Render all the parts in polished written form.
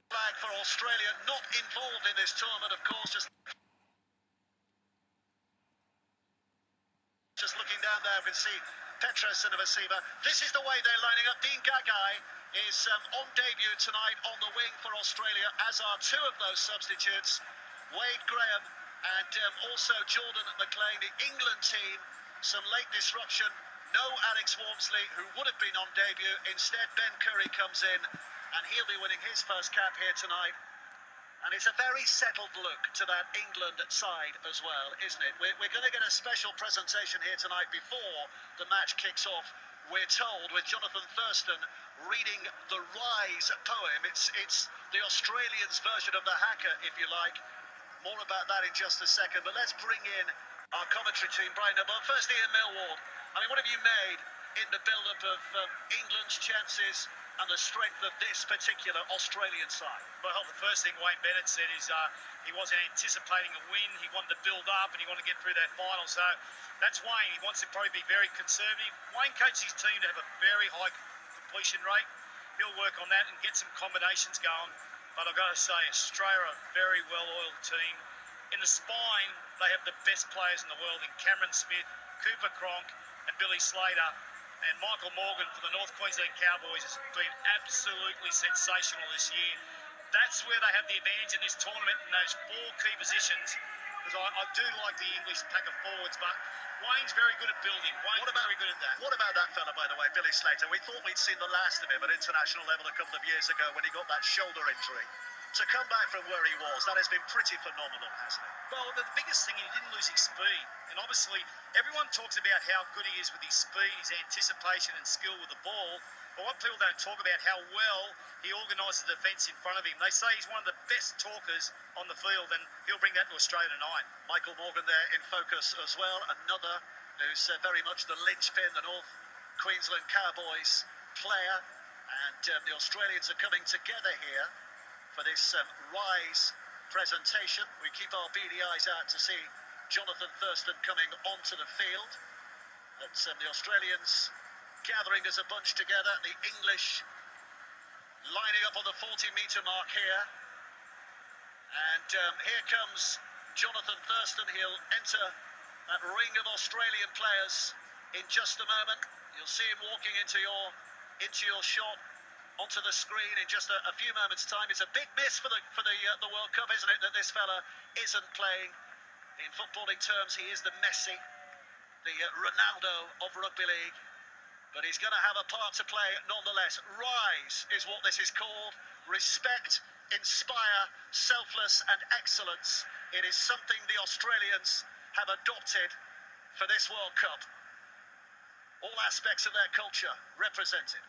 Flag for Australia, not involved in this tournament, of course. Just looking down there, we can see Petros and Avasiva. This is the way they're lining up. Dean Gagai is on debut tonight on the wing for Australia, as are two of those substitutes, Wade Graham and also Jordan Mclean. The England team, some late disruption. No Alex Walmsley, who would have been on debut. Instead, Ben Curry comes in, and he'll be winning his first cap here tonight. And it's a very settled look to that England side as well, isn't it? We're going to get a special presentation here tonight before the match kicks off, we're told, with Jonathan Thurston reading the Rise poem. It's the Australians' version of the Hacker, if you like. More about that in just a second. But let's bring in our commentary team, Brian. But firstly, Ian Millwall, I mean, what have you made in the build-up of England's chances and the strength of this particular Australian side? Well, the first thing Wayne Bennett said is he wasn't anticipating a win. He wanted to build up and he wanted to get through that final. So that's Wayne. He wants to probably be very conservative. Wayne coaches his team to have a very high completion rate. He'll work on that and get some combinations going. But I've got to say, Australia are a very well-oiled team. In the spine, they have the best players in the world in Cameron Smith, Cooper Cronk and Billy Slater. And Michael Morgan for the North Queensland Cowboys has been absolutely sensational this year. That's where they have the advantage in this tournament, in those four key positions. Because I do like the English pack of forwards, but Wayne's very good at building. Wayne's very good at that. What about that fella, by the way, Billy Slater? We thought we'd seen the last of him at international level a couple of years ago when he got that shoulder injury. To come back from where he was, that has been pretty phenomenal, hasn't it? Well, the biggest thing, he didn't lose his speed. And obviously, everyone talks about how good he is with his speed, his anticipation and skill with the ball. But what people don't talk about, how well he organises the defence in front of him. They say he's one of the best talkers on the field, and he'll bring that to Australia tonight. Michael Morgan there in focus as well. Another who's very much the linchpin, the North Queensland Cowboys player. And the Australians are coming together here for this Rise presentation. We keep our beady eyes out to see Jonathan Thurston coming onto the field. But the Australians gathering as a bunch together, the English lining up on the 40-metre mark here. And here comes Jonathan Thurston. He'll enter that ring of Australian players in just a moment. You'll see him walking into your shot, onto the screen in just a few moments' time. It's a big miss for the World Cup, isn't it, that this fella isn't playing. In footballing terms, he is the Messi, the Ronaldo of rugby league. But he's going to have a part to play nonetheless. Rise is what this is called. Respect, inspire, selfless and excellence. It is something the Australians have adopted for this World Cup. All aspects of their culture represented.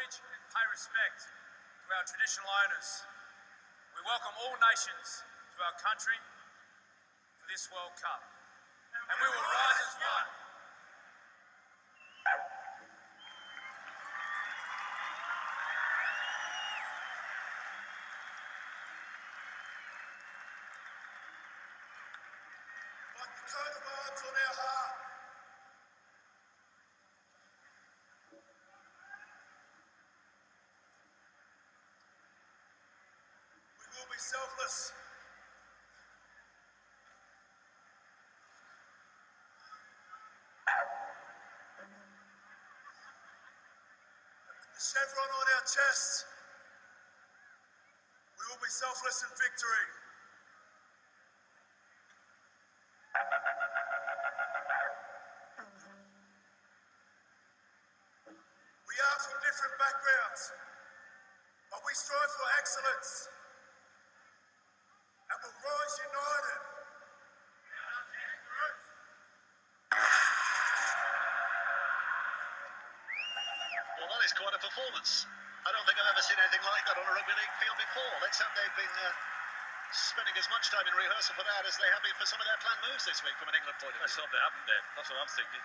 And pay respect to our traditional owners. We welcome all nations to our country for this World Cup. And we will rise as one. Like the coat of arms on our heart. Selfless. The chevron on our chests. We will be selfless in victory. We are from different backgrounds, but we strive for excellence. And we'll rise united. is quite a performance. I don't think I've ever seen anything like that on a rugby league field before. Let's hope they've been spending as much time in rehearsal for that as they have been for some of their planned moves this week from an England point of view. Let's hope they haven't then. That's what I'm thinking.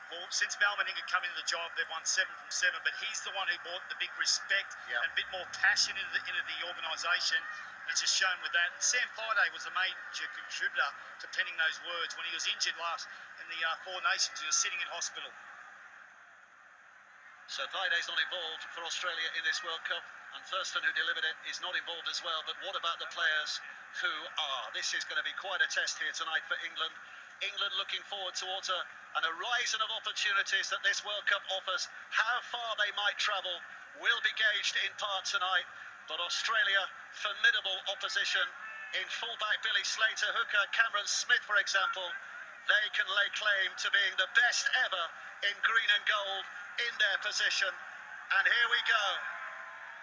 Well, since Meninga come into the job, they've won 7 from 7, but he's the one who brought the big respect and a bit more passion into the organisation. It's just shown with that. And Sam Friday was a major contributor to penning those words when he was injured last in the Four Nations. He was sitting in hospital. So Friday's not involved for Australia in this World Cup, and Thurston, who delivered it, is not involved as well. But what about the players who are? This is going to be quite a test here tonight for England. England looking forward towards an horizon of opportunities that this World Cup offers. How far they might travel will be gauged in part tonight. But Australia, formidable opposition in fullback Billy Slater, hooker Cameron Smith, for example. They can lay claim to being the best ever in green and gold in their position. And here we go.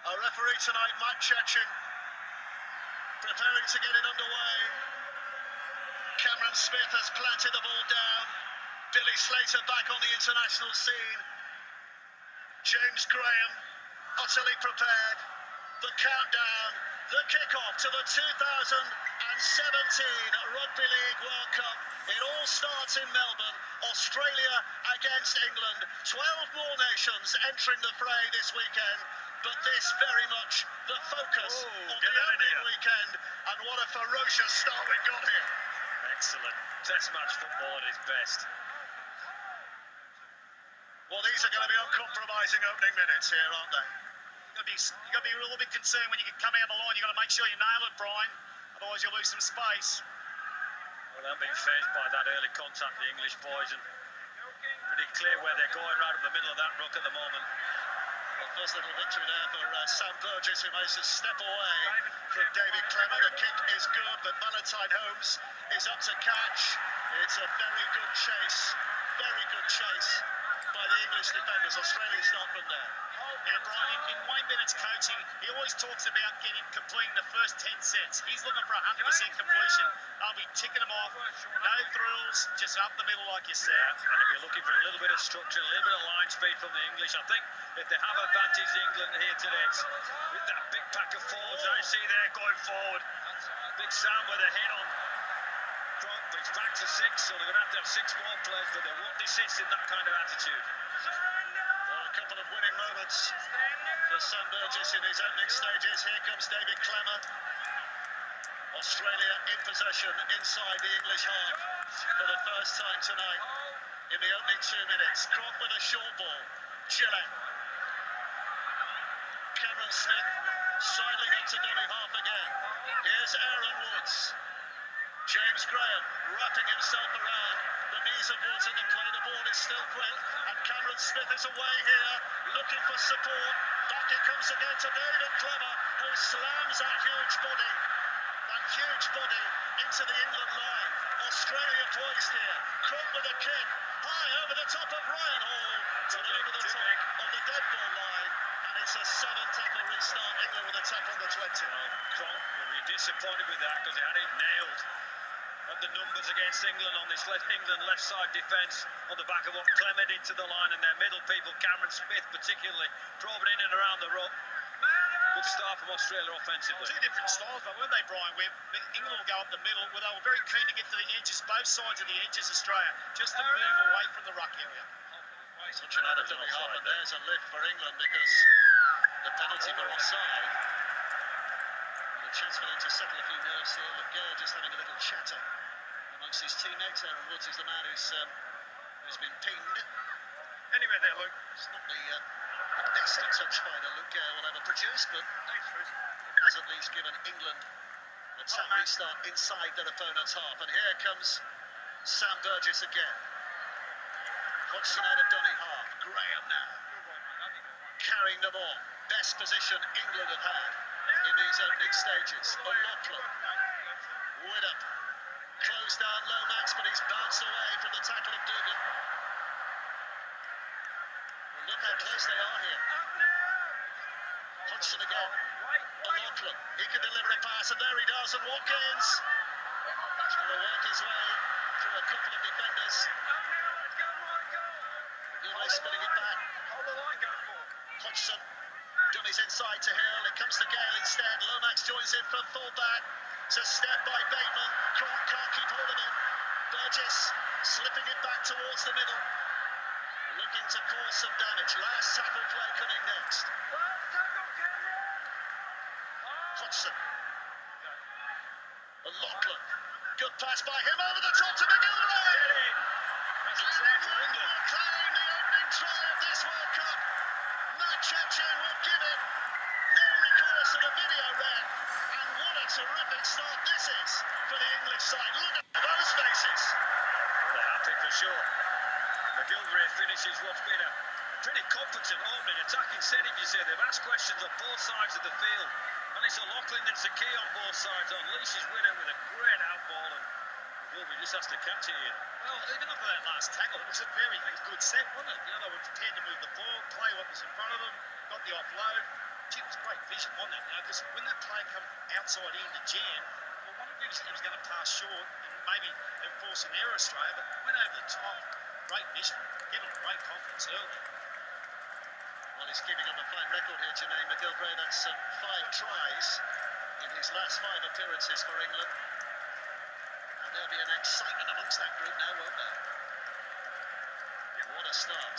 A referee tonight, Mike Chechin, preparing to get it underway. Cameron Smith has planted the ball down. Billy Slater back on the international scene. James Graham, utterly prepared. The countdown, the kickoff to the 2017 Rugby League World Cup. It all starts in Melbourne. Australia against England. 12 more nations entering the fray this weekend. But this very much the focus of the opening weekend. And what a ferocious start we've got here. Excellent. Test match football at its best. Well, these are going to be uncompromising opening minutes here, aren't they? You've got to be a little bit concerned when you come out the line. You've got to make sure you nail it, Brian. Otherwise, you'll lose some space. Well, they're being phased by that early contact, the English boys, and pretty clear where they're going right in the middle of that ruck at the moment. Well, first little victory there for Sam Burgess, who managed to step away from David Klemmer. The kick is good, but Valentine Holmes is up to catch. It's a very good chase by the English defenders. Australia start from there. Yeah, Brian, in Wayne Bennett's coaching, he always talks about completing the first 10 sets. He's looking for 100% completion. I'll be ticking them off. No thrills, just up the middle like you said. Yeah, and if you're looking for a little bit of structure, a little bit of line speed from the English, I think if they have advantage England here today, it's with that big pack of forwards that you see there going forward. Big Sam with a hit on Cronk, but he's back to 6, so they're going to have 6 more players, but they won't desist in that kind of attitude. A couple of winning moments for Sam Burgess in his opening stages. Here comes David Klemmer. Australia in possession inside the English half for the first time tonight in the opening 2 minutes. Cronk with a short ball. Gillett. Cameron Smith sidling up to dummy half again. Here's Aaron Woods. James Graham wrapping himself around the knees of Woods at the play. The ball is still quick, and Cameron Smith is away here, looking for support. Back it comes again to David Klemmer, who slams that huge body into the England line. Australia poised here. Cronk with a kick, high over the top of Ryan Hall, and over the top of the dead ball line. And it's a 7-tackle restart. England with a tackle on the 20. Well, Cronk will be disappointed with that because he had it nailed at the numbers against England on this England left side defence on the back of what Klemmer did to the line and their middle people, Cameron Smith particularly, probing in and around the ruck. Good start from Australia offensively. Two different styles, but weren't they, Brian? Where England will go up the middle, where they were very keen to get to the edges, both sides of the edges, Australia, just to move away from the ruck area. Such an out of dummy half, and there's a lift for England because the penalty for offside. And a chance for them to settle a few nerves here. Mcguire just having a little chatter amongst his teammates. Aaron Woods is the man who's been pinged. Anyway, there, Luke. It's not the best of touch finder Mcguire will ever produce, but has at least given England an attack restart inside their opponent's half. And here comes Sam Burgess again. Hodgson out of dummy half. Graham now carrying the ball. Best position England have had in these opening stages. O'Loughlin, Widdup, closed down Lomax, but he's bounced away from the tackle of Dugan. Well, look how close they are here. Hodgson again. O'Loughlin, he can deliver a pass, and there he does, and Watkins trying to work his way through a couple of defenders. Gillett spinning it back. Hodgson, dummies inside to Hill. It comes to Gale instead. Lomax joins in for fullback. It's a step by Bateman. Cronk can't keep hold of him. Burgess slipping it back towards the middle. Looking to cause some damage. Last tackle play coming next. Hodgson. Lachlan. Good pass by him over the top to Mcguire. That's a try for England. Will claim the opening try of this World Cup. Matt Chepchen will give it no recourse to the video ref. And what a terrific start this is for the English side. Look at those faces. They're happy for sure. Mcguire finishes what's been a pretty competent opening attacking set, if you say. They've asked questions on both sides of the field. And it's Lachlan that's the key on both sides. Unleashes with it with a great outball, and Mcguire just has to catch it in. Well, even after that last tackle, it was a very good set, wasn't it? You know, they were prepared to move the ball, play what was in front of them, got the offload. Gee, it was great vision, wasn't it? You know, because when that play come outside in the jam, well, one of them was going to pass short and maybe force an error Australia, but went over the top. Great vision, given great confidence early. Well, he's keeping up a fine record here, Jermaine Mcguire. That's 5 tries in his last 5 appearances for England. And there'll be an excitement amongst that group now, won't there? What a start.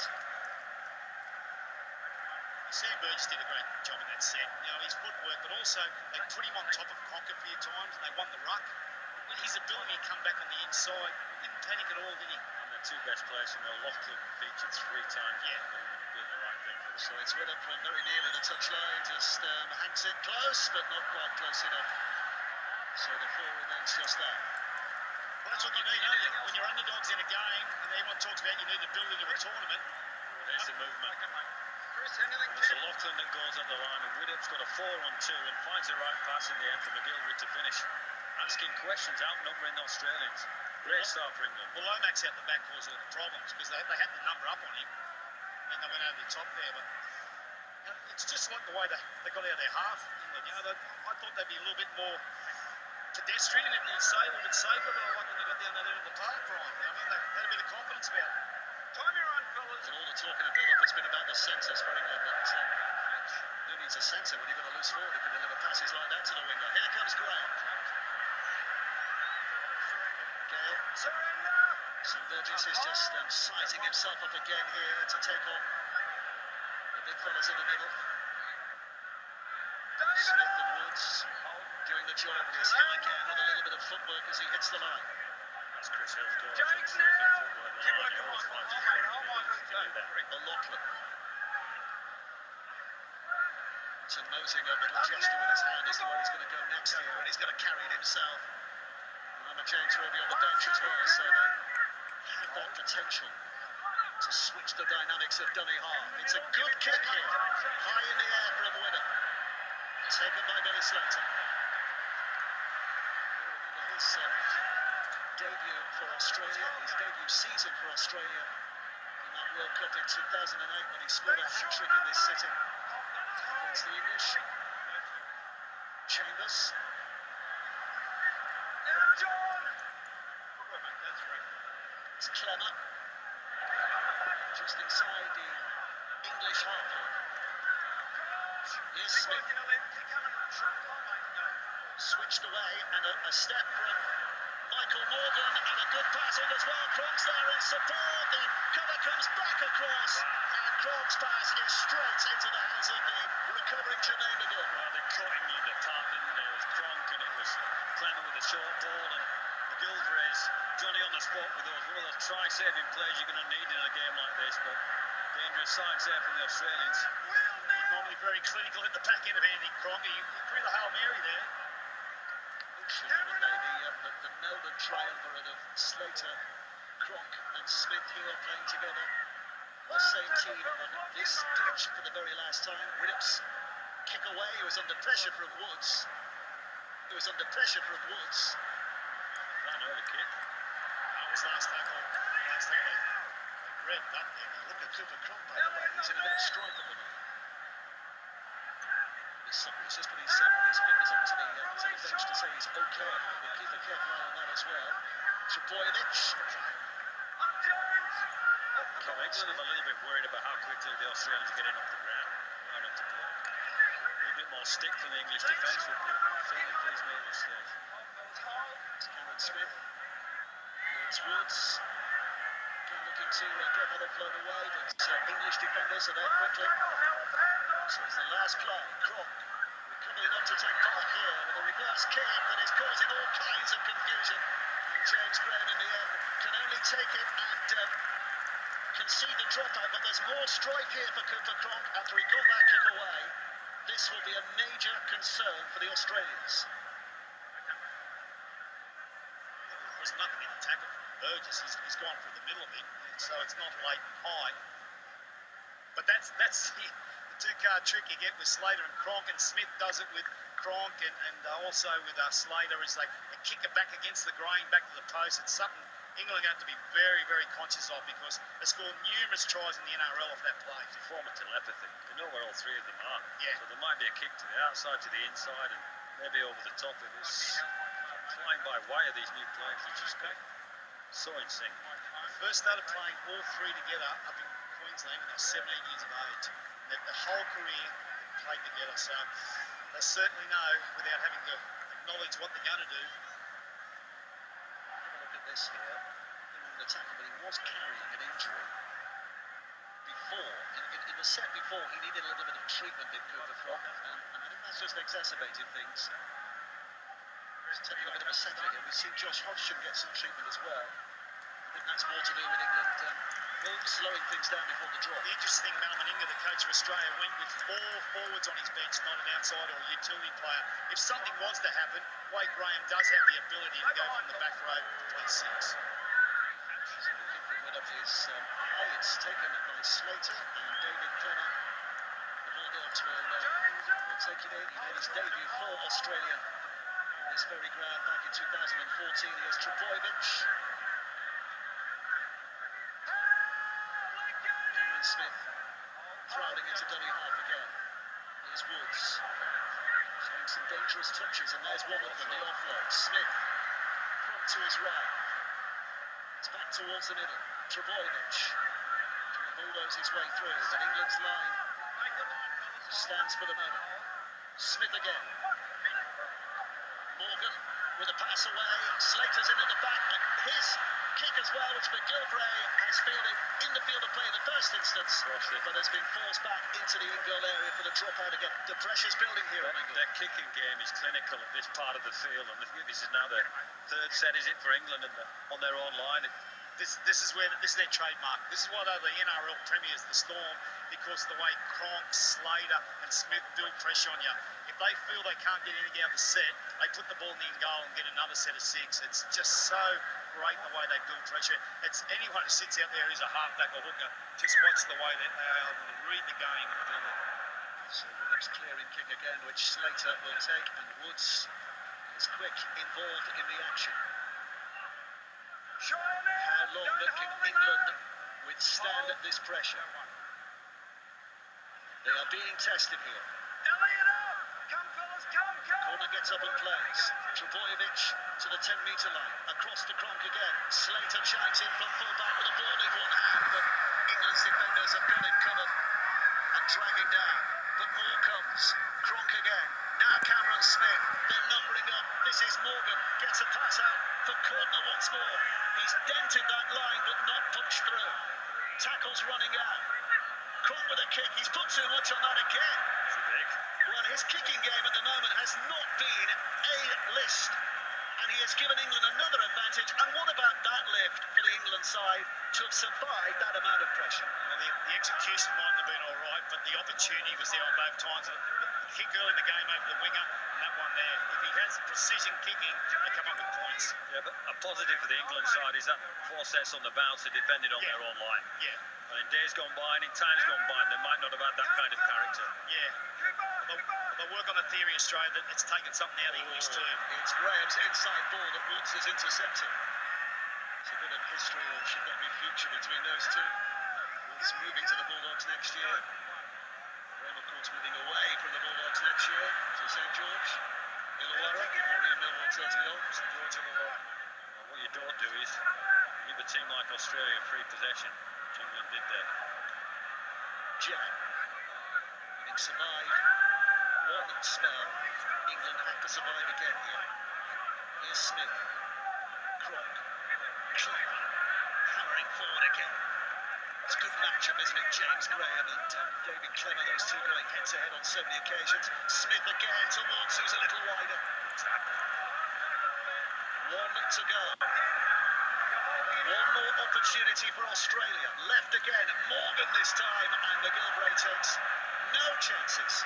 Sam Burgess did a great job in that set. You know, his footwork, but also they put him on top of Cronk a few times and they won the ruck. With his ability to come back on the inside, he didn't panic at all, did he? And the 2 best players from the Lachlan featured 3 times. Yeah. Doing the right thing for them. So it's Widdop from very nearly the touchline, just hangs it close, but not quite close enough. So the 4 remains just that. Well, that's what you need, don't you? When you're underdogs in a game, and everyone talks about you need to build into a tournament. There's the movement. It's Lachlan that goes up the line, and Widdop's got a 4-on-2 and finds the right pass in the end for Mcguire to finish. Asking questions, outnumbering the Australians. Great start for England. Well, Lomax out the back caused all the problems because they had the number up on him, and they went over the top there. But you know, it's just like the way they got out of their half. England, you know, I thought they'd be a little bit more pedestrian and safe, a little bit safer, but I like when they got down there in the park prime. You know what I mean? They had a bit of confidence about it. Time your own, fellas. And all the talk in the build-up has been about the centres for England, but who needs a centre when you've got a loose forward who can deliver passes like that to the winger? Here comes Graham. Gale. So Burgess is just sizing himself up again here to take on the big fellas in the middle. Smith and Woods doing the job. Here's him again with a little bit of footwork as he hits the line. That's Chris Hill's goal. Terrific footwork. He always finds his way to do that. Lachlan. So nosing a little gesture with his hand as to where he's going to go next here, and he's going to carry it himself. And James will be on the bench as well, so they have that potential to switch the dynamics of dummy half. It's a good kick here, high in the air from Widdop, taken by Billy Slater. Remember his debut for Australia, his debut season for Australia in that World Cup in 2008 when he scored a hat-trick in this city against the English. Chambers. It's Klemmer. Just inside the English half-line. Here's Smith. Switched away and a step from Michael Morgan and a good pass in as well. Cronk's there in support. The cover comes back across and Cronk's pass is straight into the hands of the recovering Jermaine Mcguire. Well, they caught England apart, didn't they? It was Cronk and it was Klemmer with a short ball, and Mcguire is Johnny on the spot with those. One of those try-saving plays you're going to need in a game like this, but dangerous signs there from the Australians. He's normally very clinical at the back end of anything, Cronk. He threw the Hail Mary there. The Melbourne triumvirate of Slater, Cronk and Smith here playing together. The same team on this pitch for the very last time. Widdop's kick away. He was under pressure from Woods. That early kick. That was last tackle. They ripped up there. Look at Cooper Cronk, by the way. He's in a bit of strife at the moment. He's just put his fingers onto the bench to say he's okay. We'll keep a careful eye on that as well. Trbojevic. England are a little bit worried about how quickly the Australians are getting off the ground. of stick from the English defence, but certainly pleased me at this stage. Cameron Smith. It's Woods. Looking to get that offload away, but English defenders are there quickly. So it's the last play. Cronk recovering enough to take part here with a reverse kick that is causing all kinds of confusion. And James Graham in the end can only take it and concede the dropout, but there's more strife here for Cronk after he got that kick away. This will be a major concern for the Australians. There's nothing in the tackle from Burgess. He's gone through the middle of him, so it's not late and high. But that's the two-card trick you get with Slater and Cronk, and Smith does it with Cronk and also with Slater is they kick it back against the grain, back to the post. It's something England have to be very, very conscious of because they scored numerous tries in the NRL off that play. It's a form of telepathy. They know where all three of them are. Yeah. So there might be a kick to the outside, to the inside, and maybe over the top. It was flying by wire, these new players. They just got it so in sync. First started playing all three together up in Queensland when they were 17 years of age. The whole career they played together, so they certainly know without having to acknowledge what they're going to do. Have a look at this here. The tackle, but he was carrying an injury before. In the set before, he needed a little bit of treatment in Cooper Cronk, and I think that's just exacerbated things. He's taking a bit of a settler here. We've seen Josh Hodgson get some treatment as well. I think that's more to do with England slowing things down before the draw. The interesting thing, Meninga, the coach of Australia, went with 4 forwards on his bench, not an outsider or utility player. If something was to happen, Wade Graham does have the ability to go from the back row to play 6. Looking for a bit of his eye. It's taken by Slater and David Klemmer. The Bulldogs will take it in. He made his debut for Australia on this very ground back in 2014. Here's Trbojevic. Cameron Smith crowding into dummy half again. Here's Woods. Showing some dangerous touches, and there's one of them, the offload. Smith from to his right. It's back towards the middle. Trbojevic. The Bulldogs his way through, but England's line stands for the moment. Smith again. Morgan with a pass away. Slater's in at the back. His kick as well, which Mcguire has fielded in the field of play in the first instance, but has been forced back into the in-goal area for the dropout again. The pressure's building here on England. Their kicking game is clinical at this part of the field, and I think this is now their third set, is it, for England on their own line? This is their trademark. This is why they're the NRL premiers, the Storm, because of the way Cronk, Slater and Smith build pressure on you. If they feel they can't get anything out of the set, they put the ball in the in-goal and get another set of 6. It's just so great the way they build pressure. It's anyone who sits out there who's a halfback or hooker, just watch the way that they are able to read the game and build it. So Woods clearing kick again, which Slater will take, and Woods is quick involved in the action. How long can England withstand this pressure? They are being tested here. Corner gets up and plays. Trbojevic to the 10-metre line. Across to Cronk again. Slater chimes in from full-back with a ball in one hand, but England's defenders have got him covered and dragging down. But more comes. Cronk again. Now Cameron Smith. They're numbering up. This is Morgan. Gets a pass out for Cordner once more. He's dented that line but not punched through. Tackles running out. Cronk with a kick. He's put too much on that again. Well, his kicking game at the moment has not been A-list, and he has given England another advantage. And what about that lift for the England side to have survived that amount of pressure? Well, the execution mightn't have been all right, but the opportunity was there on both times. The kick early in the game over the winger, and that one there. If he has precision kicking, they come up with points. Yeah, but a positive for the England side is that 4 sets on the bounce, they defended on their own line. Yeah. And in days gone by and in times gone by, they might not have had that kind of character. Yeah. They'll work on the theory, Australia, that it's taken something out of the English too. It's Graham's inside ball that Woods has intercepted. It's a bit of history, or should that be future, between those two. Woods moving to the Bulldogs next year. Graham, of course, moving away from the Bulldogs next year to St George. Illawarra, before Ian Millwall tells me off. St George, Illawarra. Well, what you don't do is give a team like Australia free possession, which England did there. Gillett, having survived one spell, England had to survive again here. Here's Smith. Cronk. Clemmer. Hammering forward again. It's a good matchup, isn't it? James Graham and David Klemmer, those two going head-to-head on so many occasions. Smith again towards who's a little wider. One to go. One more opportunity for Australia. Left again. Morgan this time, and Mcguire takes no chances.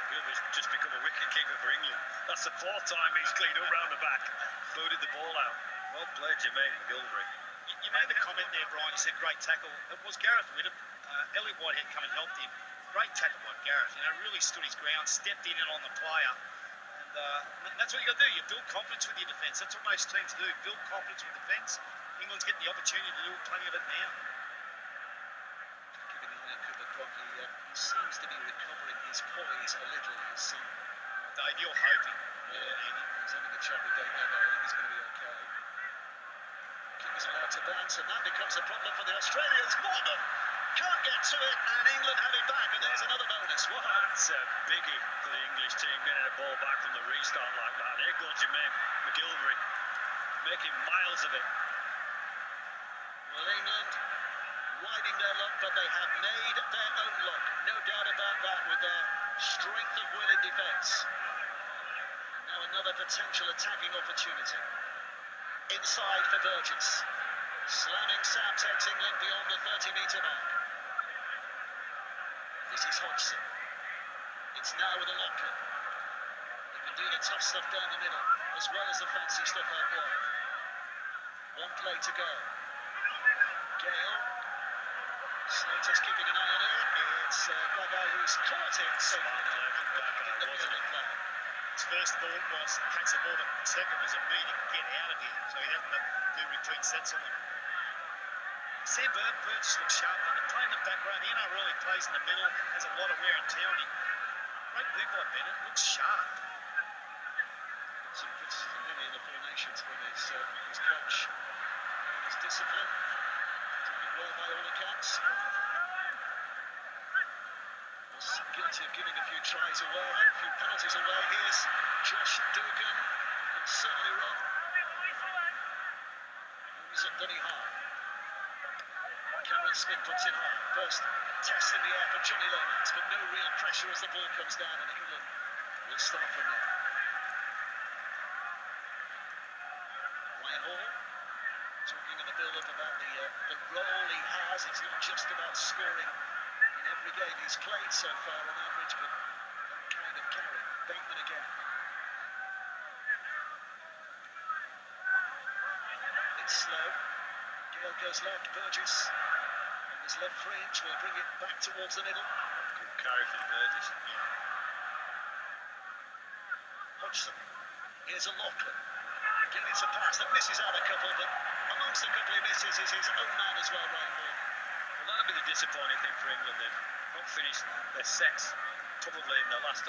Mcguire's just become a wicket-keeper for England. That's the fourth time he's cleaned up round the back. Booted the ball out. Well played, Jermaine Mcguire. You made the comment there, Brian. You said great tackle. It was Gareth Whittam. Elliot Whitehead come and helped him. Great tackle by Gareth. You know, really stood his ground, stepped in and on the player. And that's what you got to do. You build confidence with your defence. That's what most teams do. Build confidence with defence. England's getting the opportunity to do plenty of it now. Giving an eye to Cooper Cronk. He seems to be recovering his poise a little. Dave, you're hoping. He's having a chat with Gagai. I think he's going to be okay. Keeper's allowed to bounce, and that becomes a problem for the Australians. Morgan can't get to it, and England have it back, and there's another bonus. What? That's a biggie for the English team, getting a ball back from the restart like that. And here goes Jermaine Mcguire, making miles of it. Well, England riding their luck, but they have made their own luck. No doubt about that, with their strength of will in defence. Now another potential attacking opportunity. Inside for Burgess. Slamming Sam takes England beyond the 30-metre mark. This is Hodgson. It's now with a Lachlan. He can do the tough stuff down the middle, as well as the fancy stuff out wide. One play to go. Gale. Slater's keeping an eye on it. It's Gagai who's caught it safely and in the middle of the play. His first thought was catch the ball, but second was immediate get out of here. So he doesn't have to do retreat sets on them. Sam Burgess looks sharp. They're playing in the background. The NRL he plays in the middle, has a lot of wear and tear on him. Great move by Bennett. Looks sharp. Some criticism really in the Four Nations from his coach. And his discipline. Doing well by all accounts. Was guilty of giving a few tries away, a few penalties away. Here's Josh Dugan, who can certainly run. Holmes at Dunny high. Cameron Smith puts it high. First test in the air for Johnny Lomax, but no real pressure as the ball comes down, and England will start from there. Ryan Hall talking in the build-up about the role he has. It's not just about scoring in every game he's played so far on average, but that kind of carry. Bateman again. It's slow. Gale goes left. Burgess on his left fringe will bring it back towards the middle. Good carry from Burgess. Hodgson. Here's a Lachlan. Again, it's a pass that misses out a couple, but amongst the couple he misses is his own man as well, Ryan Hall. Well, that'll be the disappointing thing for England. They've not finished their sets. Probably in the last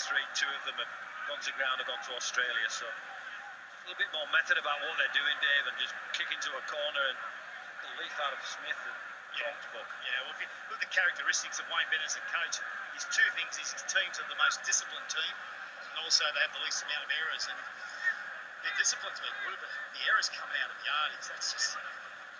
three, two of them have gone to ground, have gone to Australia. So a little bit more method about what they're doing, Dave, and just kick into a corner and the leaf out of Smith and Cronk's book. Yeah, well, if you look at the characteristics of Wayne Bennett as a coach, his two things is his teams are the most disciplined team, and also they have the least amount of errors. And their discipline's been good, but the errors coming out of yardage, that's just a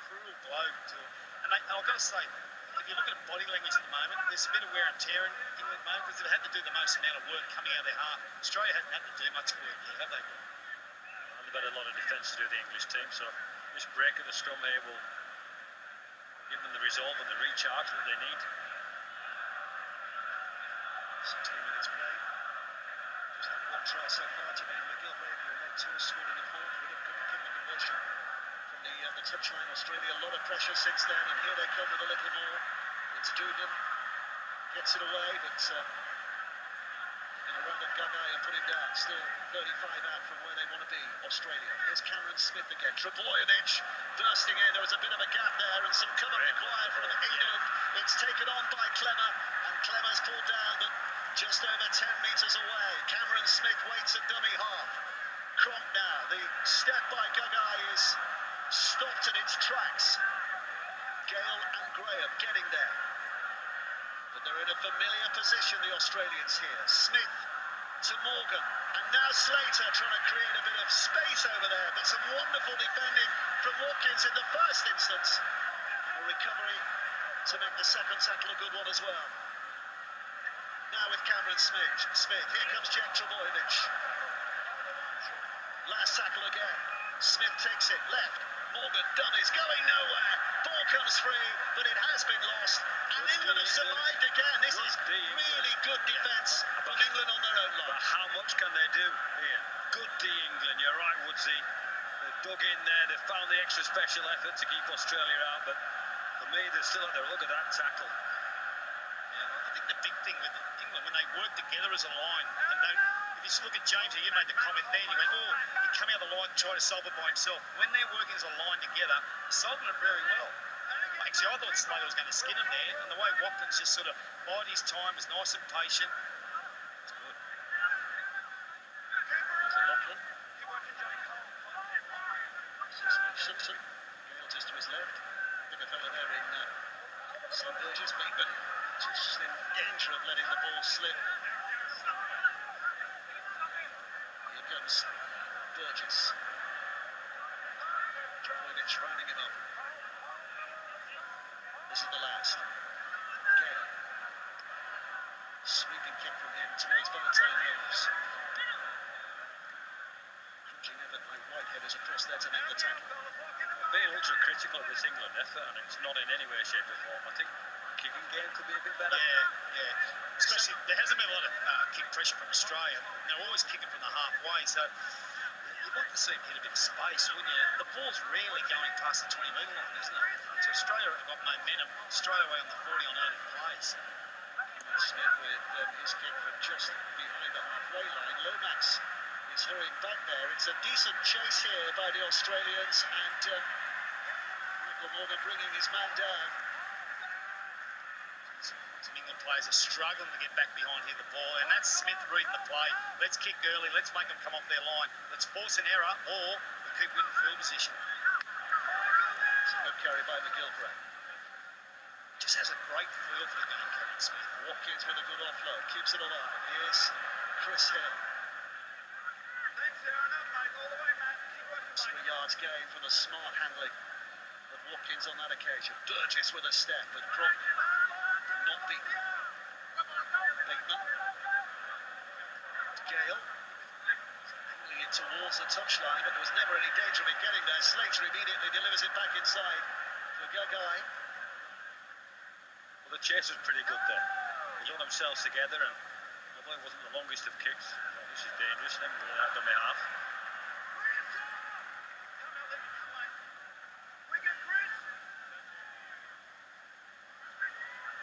cruel blow to them. And I've got to say, if you look at body language at the moment, there's a bit of wear and tear in England at the moment because they've had to do the most amount of work coming out of their half. Australia hasn't had to do much work yet, have they? Well, they've had a lot of defence to do, the English team, so this break at the scrum here will give them the resolve and the recharge that they need. 16 minutes played. Just the one try so far to Mcguire, who led to a score in the fourth. Whittam couldn't give the conversion from the touchline. Australia, a lot of pressure since then, and here they come with a little more. It's Dugan, gets it away, but they're going to round up Gagai and put him down. Still 35 out from where they want to be, Australia. Here's Cameron Smith again. Trbojevic bursting in. There was a bit of a gap there and some cover required from England. It's taken on by Klemmer, and Klemmer's pulled down, but just over 10 metres away. Cameron Smith waits at dummy half. Cronk now. The step by Gagai is stopped in its tracks. Gale and Graham getting there. But they're in a familiar position, the Australians here. Smith to Morgan. And now Slater trying to create a bit of space over there, but some wonderful defending from Watkins in the first instance. A recovery to make the second tackle a good one as well. Now with Cameron Smith, here comes Trbojevic. Last tackle again. Smith takes it left. Morgan dummies going nowhere. Ball comes free, but it has been lost. And England have survived again. This is really good defence from England on their own line. But how much can they do here? Good D England, you're right, Woodsy. They've dug in there, they've found the extra special effort to keep Australia out, but for me, they're still at their look at that tackle. Yeah, I think the big thing with England, when they work together as a line, and they, if you look at James, you made the comment then, you went, oh, he come out of the line and try to solve it by himself. When they're working as a line together, they're solving it very well. Actually, I thought Slater was going to skin him there, and the way Watkins just sort of bided his time, was nice and patient. It's good. There's a Lachlan. This is Simpson. Gale just to his left. Bigger fella there in St. Burgess, but just in danger of letting the ball slip. Here comes Burgess. Trbojevic rounding him up. This is the last. Gale. Sweeping kick from him towards Valentine Holmes. Crunching effort by Whitehead is across there to make the tackle. Being ultra critical of this England effort, and it's not in any way, shape or form. I think the kicking game could be a bit better. Yeah. Especially, there hasn't been a lot of kick pressure from Australia. They're always kicking from the halfway, so you'd like to see them hit a bit of space, wouldn't you? The ball's rarely going past the 20-metre line, isn't it? So Australia have got momentum straight away on the 40 on early plays. Smith with his kick from just behind the halfway line. Lomax is hurrying back there. It's a decent chase here by the Australians, and Michael Morgan bringing his man down. Some England players are struggling to get back behind here the ball, and that's Smith reading the play. Let's kick early, let's make them come off their line. Let's force an error, or we keep winning field position. It's a good carry by Mcguire. Just has a great feel for the game, Cameron Smith. Watkins with a good offload, keeps it alive. Here's Chris Hill. 3 yards gain for the smart handling of Watkins on that occasion. Burgess with a step, but Cronk not beaten. Bateman. Gale. Angling it towards the touchline, but there was never any danger of it getting there. Slater immediately delivers it back inside for Gagai. Well, the chase was pretty good there. They got themselves together, and although it wasn't the longest of kicks, this is dangerous. They haven't really done their half.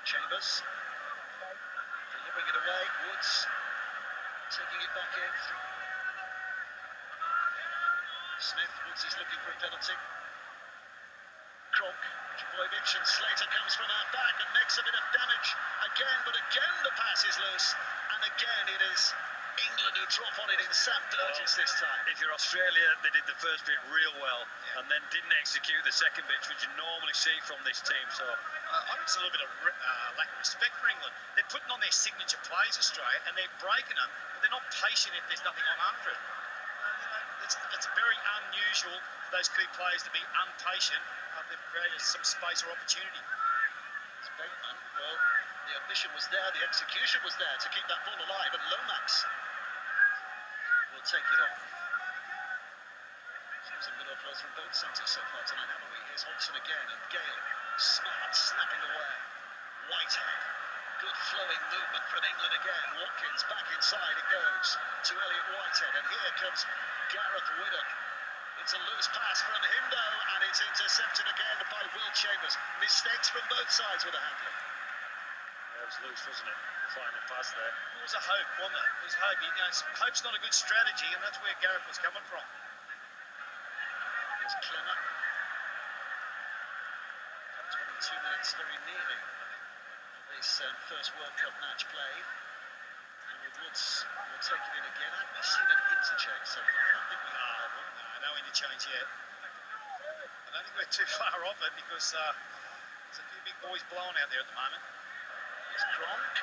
Chambers delivering it away. Woods taking it back in. Smith. Woods is looking for a penalty. Cronk. Trbojevic, and Slater comes from out back and makes a bit of damage again, but again the pass is loose, and again it is England who drop on it in Sam Burgess this time. If you're Australia, they did the first bit real well, and then didn't execute the second bit, which you normally see from this team. So I think it's a little bit of lack of respect for England. They're putting on their signature plays, Australia, and they're breaking them, but they're not patient if there's nothing on under it. It's very unusual for those key players to be impatient. They've created some space or opportunity. It's Bateman. Well, the ambition was there, the execution was there to keep that ball alive, and Lomax will take it off. Some good offloads from both centres so far tonight, haven't we? Here's Hodgson again, and Gale, smart, snapping away. Whitehead, good flowing movement from England again. Watkins back inside, it goes to Elliot Whitehead, and here comes Gareth Widdock. It's a loose pass from him though, and it's intercepted again by Will Chambers. Mistakes from both sides with the handling. yeah, it was loose, wasn't it? The final pass there. It was a hope, wasn't it? It was hope. Hope's not a good strategy, and that's where Gareth was coming from. Here's Klemmer. 22 minutes very nearly of this first World Cup match played. And with Woods will take it in again. Have we seen an interchange so far? I don't think we have. No interchange yet. I don't think we're too far off it because there's a few big boys blowing out there at the moment. Here's Cronk.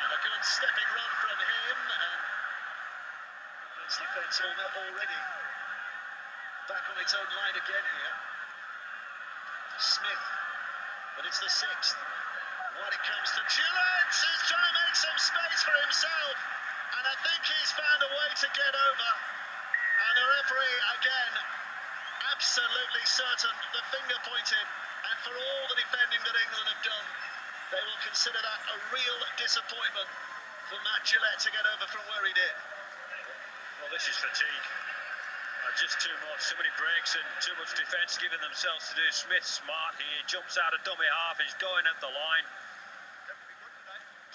And a good stepping run from him. And Queensland's defence already back on its own line again here. Smith, but it's the 6th. When it comes to Gillett, he's trying to make some space for himself, and I think he's found a way to get over. And the referee, again, absolutely certain, the finger pointed, and for all the defending that England have done, they will consider that a real disappointment for Matt Gillett to get over from where he did. Well, this is fatigue. Just too much, too many breaks and too much defence giving themselves to do. Smith smart, he jumps out of dummy half, he's going at the line.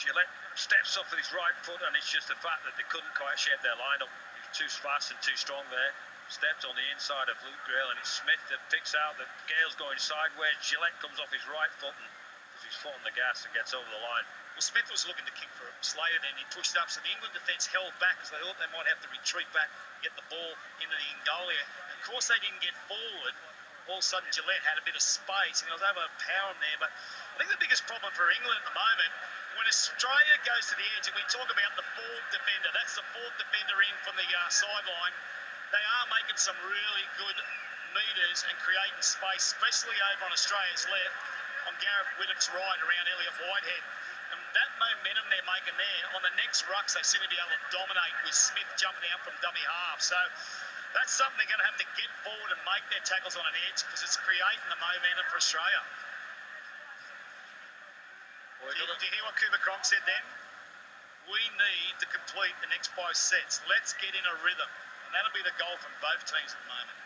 Gillett steps up with his right foot, and it's just the fact that they couldn't quite shape their lineup. He's too fast and too strong there. Stepped on the inside of Luke Grail, and it's Smith that picks out that Gale's going sideways. Gillett comes off his right foot and puts his foot on the gas and gets over the line. Well, Smith was looking to kick for Slater, then he pushed up, so the England defence held back because they thought they might have to retreat back and get the ball into the Ingolia. And of course, they didn't get forward. All of a sudden, Gillett had a bit of space, and he was able to power him there. But I think the biggest problem for England at the moment, when Australia goes to the edge, and we talk about the 4th defender, that's the 4th defender in from the sideline, they are making some really good metres and creating space, especially over on Australia's left, on Gareth Whittock's right, around Elliot Whitehead. And that momentum they're making there, on the next rucks, they seem to be able to dominate with Smith jumping out from dummy half. So that's something they're going to have to get forward and make their tackles on an edge, because it's creating the momentum for Australia. Well, do you hear what Cooper Cronk said then? We need to complete the next 5 sets. Let's get in a rhythm. And that'll be the goal from both teams at the moment.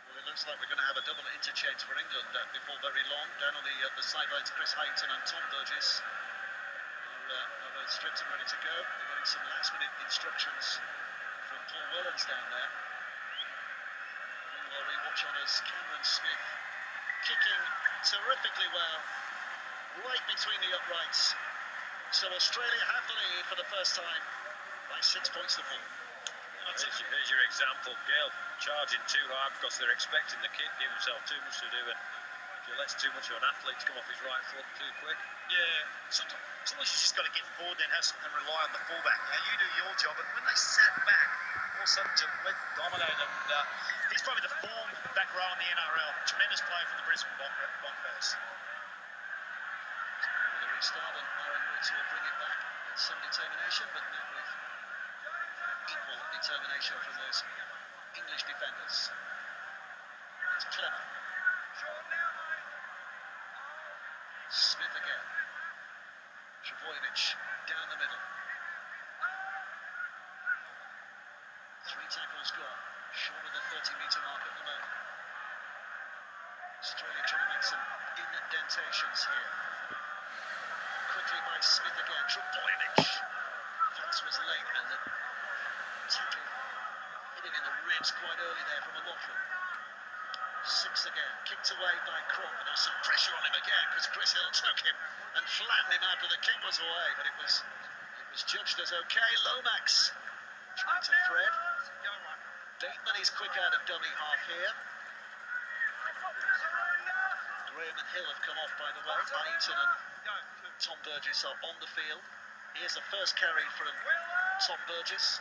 Well, it looks like we're going to have a double interchange for England before very long. Down on the sidelines, Chris Harrington and Tom Burgess are both stripped and ready to go. They're getting some last-minute instructions from Paul Wellens down there. Meanwhile, we watch on as Cameron Smith kicking terrifically well, right between the uprights. So Australia have the lead for the first time by 6 points to 4. Here's your example. Gale charging too hard because they're expecting the kick, give himself too much to do, and Gillett's too much of an athlete to come off his right foot too quick. Yeah, sometimes you just got to get forward and rely on the fullback. Now, you do your job, but when they sat back, all of a sudden Gillett dominated, and he's probably the form back row in the NRL. Tremendous player from the Brisbane Broncos. With a restart, and Aaron Woods will bring it back with some determination, but not with equal determination from those English defenders. It's Klemmer. Smith again. Trbojevic down the middle. 3 tackles gone, short of the 30-metre mark at the moment. Australia trying to make some indentations here. Quickly by Smith again. Trbojevic. Pass was late, and the tackle hitting in the ribs quite early there from McLaughlin. 6 again, kicked away by Cronk, and there's some pressure on him again because Chris Hill took him and flattened him after the kick was away, but it was judged as okay. Lomax trying to thread. Bateman is quick out of dummy half here. Graham and Hill have come off, by the way. Byington and Tom Burgess are on the field. Here's the first carry from Tom Burgess.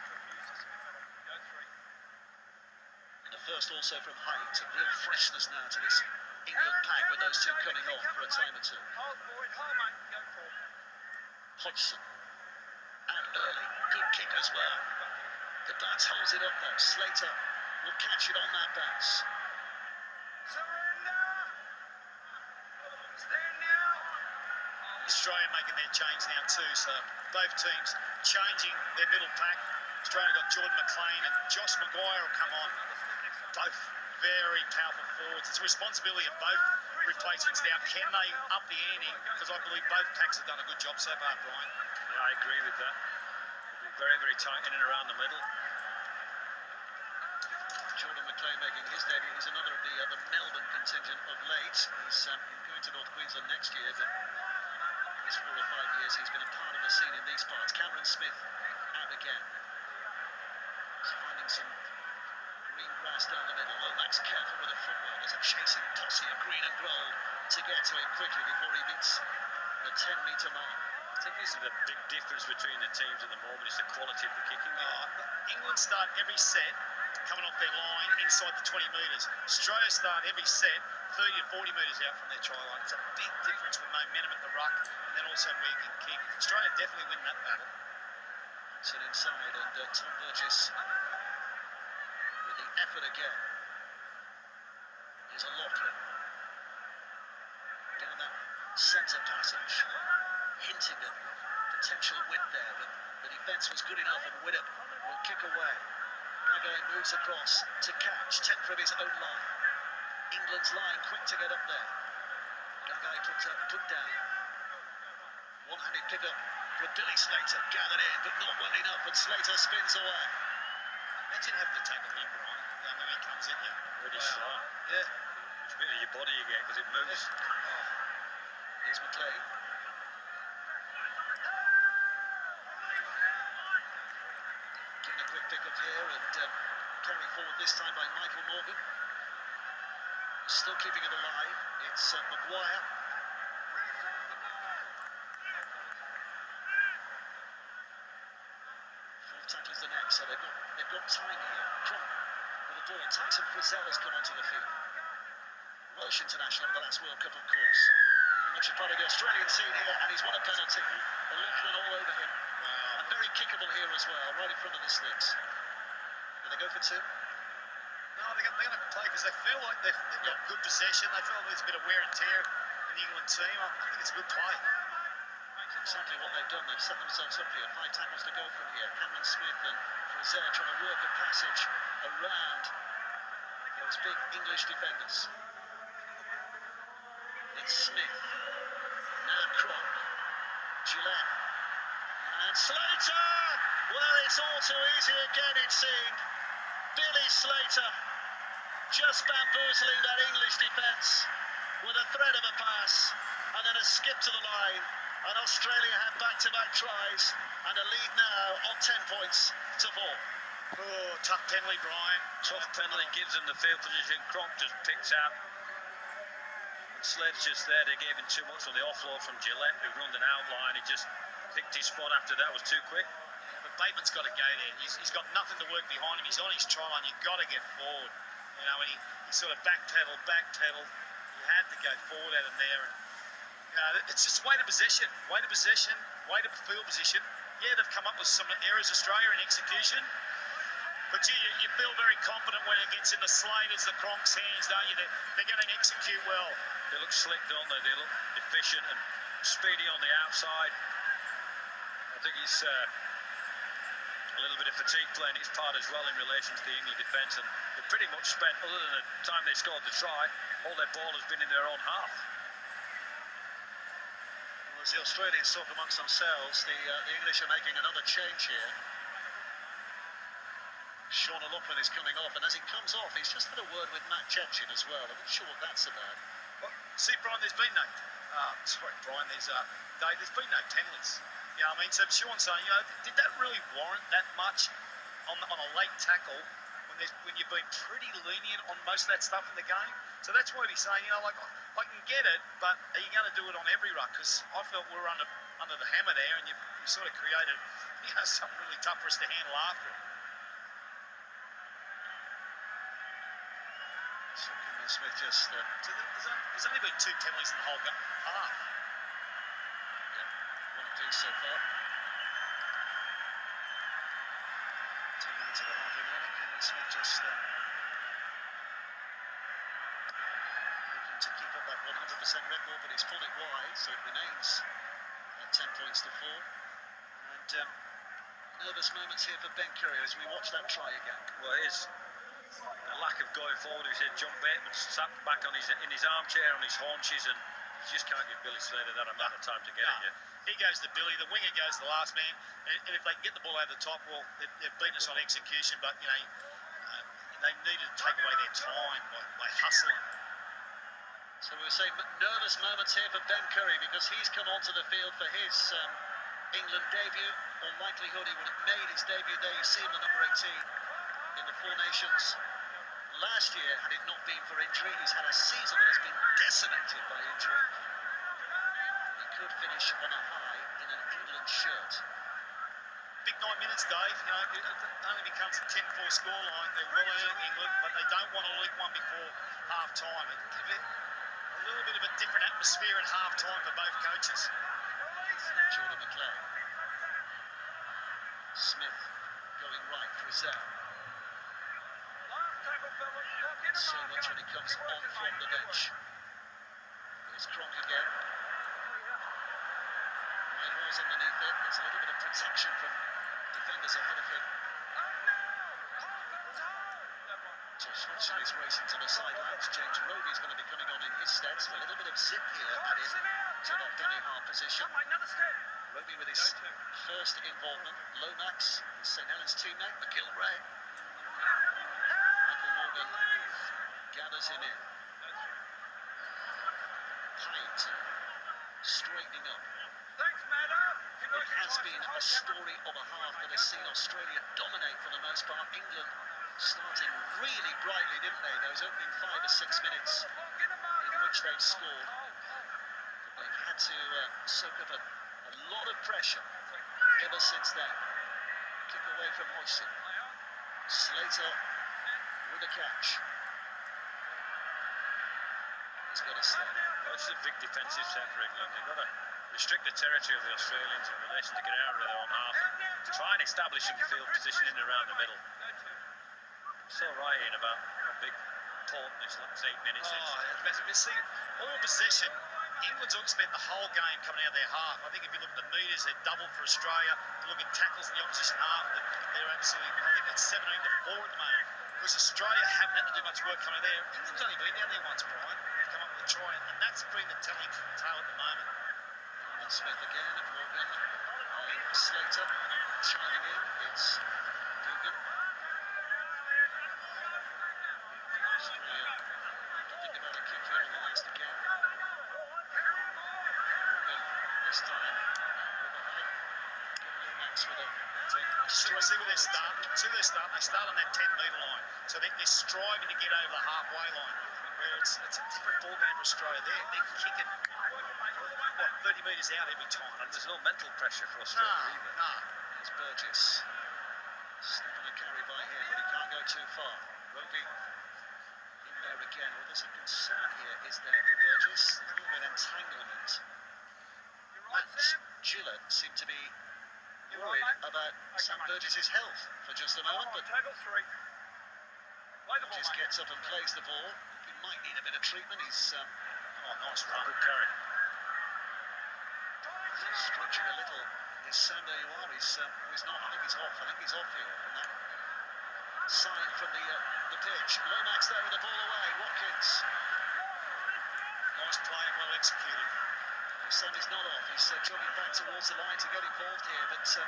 And the first also from Harrington. Real freshness now to this England pack with those two coming on for a time or two. Hodgson. Out early. Good kick as well. The bounce holds it up though. Slater will catch it on that bounce. Australia making their change now too, so both teams changing their middle pack. Australia got Jordan Mclean and Josh Mcguire will come on. Both very powerful forwards. It's a responsibility of both replacements now. Can they up the ante? Because I believe both packs have done a good job so far, Brian. Yeah, I agree with that. It'll be very, very tight in and around the middle. Jordan Mclean making his debut. He's another of the Melbourne contingent of late. He's going to North Queensland next year, but these 4 or 5 years he's been a part of the scene in these parts. Cameron Smith out again. He's finding some green grass down the middle. Lomax careful with the footwork. There's a chasing posse of green and gold to get to him quickly before he meets the 10-metre mark. think this is the big difference between the teams at the moment, is the quality of the kicking game. England start every set coming off their line inside the 20 metres. Australia start every set 30 to 40 metres out from their try line. It's a big difference with momentum at the ruck, and then also where you can kick. Australia definitely win that battle. It's an inside, and Tom Burgess with the effort again. Here's a Lachlan down that centre passage, hinting at potential width there, but the defence was good enough, and Widdop will kick away. Gagai moves across to catch, 10 from his own line. England's line quick to get up there. Gagai put down. One-handed pick-up for Billy Slater, gathered in, but not well enough, and Slater spins away. Imagine having to tackle him, Brian, when he comes in here. Really slow. Yeah. Which bit of your body you get, because it moves. Here's Mclean. Getting a quick pick-up here, and carried forward this time by Michael Morgan. Still keeping it alive. It's Mcguire. Fourth tackle is the next, so they've got time here. Cronk with the ball. Tyson Frizell has come onto the field. Welsh international at the last World Cup, of course. Very much a part of the Australian scene here, and he's won a penalty. A Lachlan all over him. Wow. And very kickable here as well, right in front of the sticks. Do they go for two? No, they're going to play because they feel like they've got good possession. They feel there's a bit of wear and tear in the England team. I think it's a good play. That's exactly what they've done. They've set themselves up here. 5 tackles to go from here. Cameron Smith and Frizell trying to work a passage around those big English defenders. It's Smith. Now Cronk. Gillett. And Slater! Well, it's all too easy again, it seemed. Billy Slater just bamboozling that English defence with a threat of a pass and then a skip to the line. And Australia have back-to-back tries and a lead now on 10 points to 4. Oh, tough penalty, Brian. Tough penalty, gives them the field position. Cronk just picks out. And Slater's just there. They gave him too much on the offload from Gillett, who run an outline. He just picked his spot after that. Was too quick. But Bateman's got to go there. He's got nothing to work behind him. He's on his try line. You've got to get forward. You know, and he sort of backpedaled. He had to go forward out of there. And, you know, it's just weight of possession, weight of field position. Yeah, they've come up with some errors, Australia, in execution. But gee, you feel very confident when it gets in the Slaters, the Cronk's hands, don't you? They're going to execute well. They look slick, don't they? They look efficient and speedy on the outside. I think he's a little bit of fatigue playing his part as well in relation to the England defence, and they've pretty much spent, other than the time they scored the try, all their ball has been in their own half. Well, as the Australians talk amongst themselves, the English are making another change here. Sean O'Loughlin is coming off, and as he comes off, he's just had a word with Matt Chepchin as well. I'm not sure what that's about. Well, see, Brian, there's been no... Dave, there's been no penalties. You know what I mean? So Sean's saying, you know, did that really warrant that much on a late tackle when you've been pretty lenient on most of that stuff in the game? So that's why he's saying, you know, like, I can get it, but are you going to do it on every ruck? Because I felt we were under the hammer there, and you sort of created, you know, something really tough for us to handle after it. So Cameron Smith just... there's only been 2 penalties in the whole half. Yeah, 1 apiece so far. 10 minutes of the half remaining. Cameron Smith just looking to keep up that 100% record, but he's pulled it wide, so it remains at 10 points to 4. And nervous moments here for Ben Curry as we watch that try again. Well, it is. A lack of going forward. He said John Bateman sat back in his armchair on his haunches, and you just can't give Billy Slater that amount of time to get it. He goes to Billy, the winger goes to the last man, and if they can get the ball over the top, well, they've beaten us on execution, but, you know, they needed to take away their time by hustling. So we were saying nervous moments here for Ben Curry, because he's come onto the field for his England debut. All likelihood he would have made his debut there. You see him, the number 18 in the Four Nations last year. Had it not been for injury, he's had a season that has been decimated by injury. He could finish on a high in an England shirt. Big 9 minutes, Dave. You know, it only becomes a 10-4 scoreline. They're well earned, England, but they don't want to leak one before half-time. And give it a little bit of a different atmosphere at half-time for both coaches. Jordan Mclean. Smith going right, Frizell. So much when he comes on from the bench. There's Cronk again. Ryan Hall's underneath it. There's a little bit of protection from defenders ahead of him. Josh Hodgson is racing to the sidelines. James Roby's going to be coming on in his stead. So a little bit of zip here added to that dummy half position. Roby with his first involvement. Lomax, his St Helens teammate, Mcguire. Michael Morgan gathers him in. Height straightening up. It has been a story of a half that has seen Australia dominate for the most part. England starting really brightly, didn't they? Those opening 5 or 6 minutes in which they've scored. But they've had to soak up a lot of pressure ever since then. Kick away from Hodgson. Slater with a catch. He's got a step. Well, this is a big defensive set for England. They've got to restrict the territory of the Australians in relation to get out of their own half and try and establish some field position in and around the middle. So right in about how big important this last 8 minutes is. See, all possession, England's spent the whole game coming out of their half. I think if you look at the metres, they're doubled for Australia. If you look at tackles in the opposition half, they're absolutely, I think it's 17-4 at the moment. Because Australia haven't had to do much work coming there. England's only been down there once, Brian. They've come up with a try, and that's been the telling tale at the moment. And Smith again, Morgan, Slater chiming in. It's Dugan. Australia think about a kick here in the last again. Morgan this time with a height. Lomax with a See where they start. They start on that 10-metre line. So they're striving to get over the halfway line. Where it's a different ball game for Australia. They're kicking 30 metres out every time. And there's no mental pressure for Australia either. There's Burgess. Slipping a carry by him, but he can't go too far. Roby in there again. Well, there's a concern here, is there, for Burgess? There's a little bit of entanglement. Gillett seemed to be worried about Sam Burgess's health for just a moment, but Burgess gets up and plays the ball. He might need a bit of treatment. He's nice run. Good carry. Stretching a little. Is Sam there you are? He's not. I think he's off. I think he's off here. And that sign from the pitch. Lomax there with the ball away. Watkins. Nice play and well executed. Sam is not off. He's jogging back towards the line to get involved here, but it's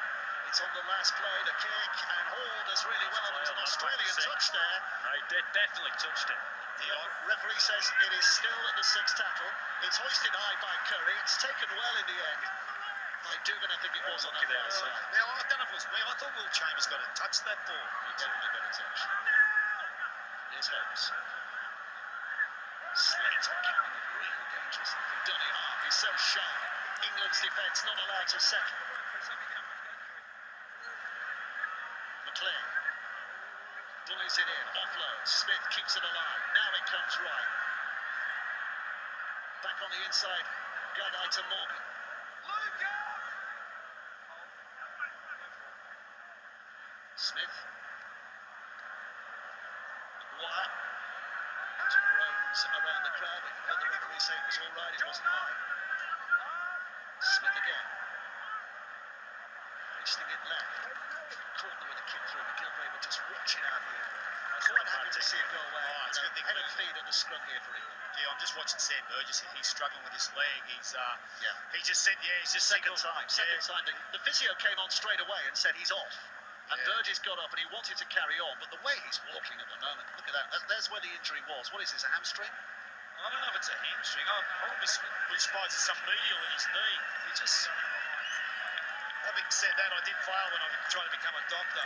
on the last play, the kick, and Hall does really well. There's an Australian touch there. Right, they definitely touched it. The referee says it is still at the 6th tackle. It's hoisted high by Curry. It's taken well in the end. By Dugan, I think it was on that far side. Now, I don't know if it was me. I thought Will Chambers got to touch that ball. He definitely got a touch. Here's Holmes. Slater coming in real dangerously from Dunny half. He's so sharp. England's defence not allowed to settle. Mclean bullies it in, offloads. Smith keeps it alive. Now it comes right. Back on the inside. Gagai to Morgan. Smith. Mcguire. To groans around the crowd. But you heard the referee say it was all right. It wasn't high. Smith again. Hoisting it left. Cordner with a kick through. Mcguire were just watching out here. Quite happy to see it go away. It's a good thing. Head and feet at the scrum here for England. Yeah, I'm just watching Sam Burgess. He's struggling with his leg. He just said, he's just second time. The physio came on straight away and said he's off. And Burgess got up and he wanted to carry on, but the way he's walking at the moment, look at that. There's where the injury was. What is this, a hamstring? I don't know if it's a hamstring. I wouldn't be surprised it's some medial in his knee. He just... Having said that, I did fail when I tried to become a doctor.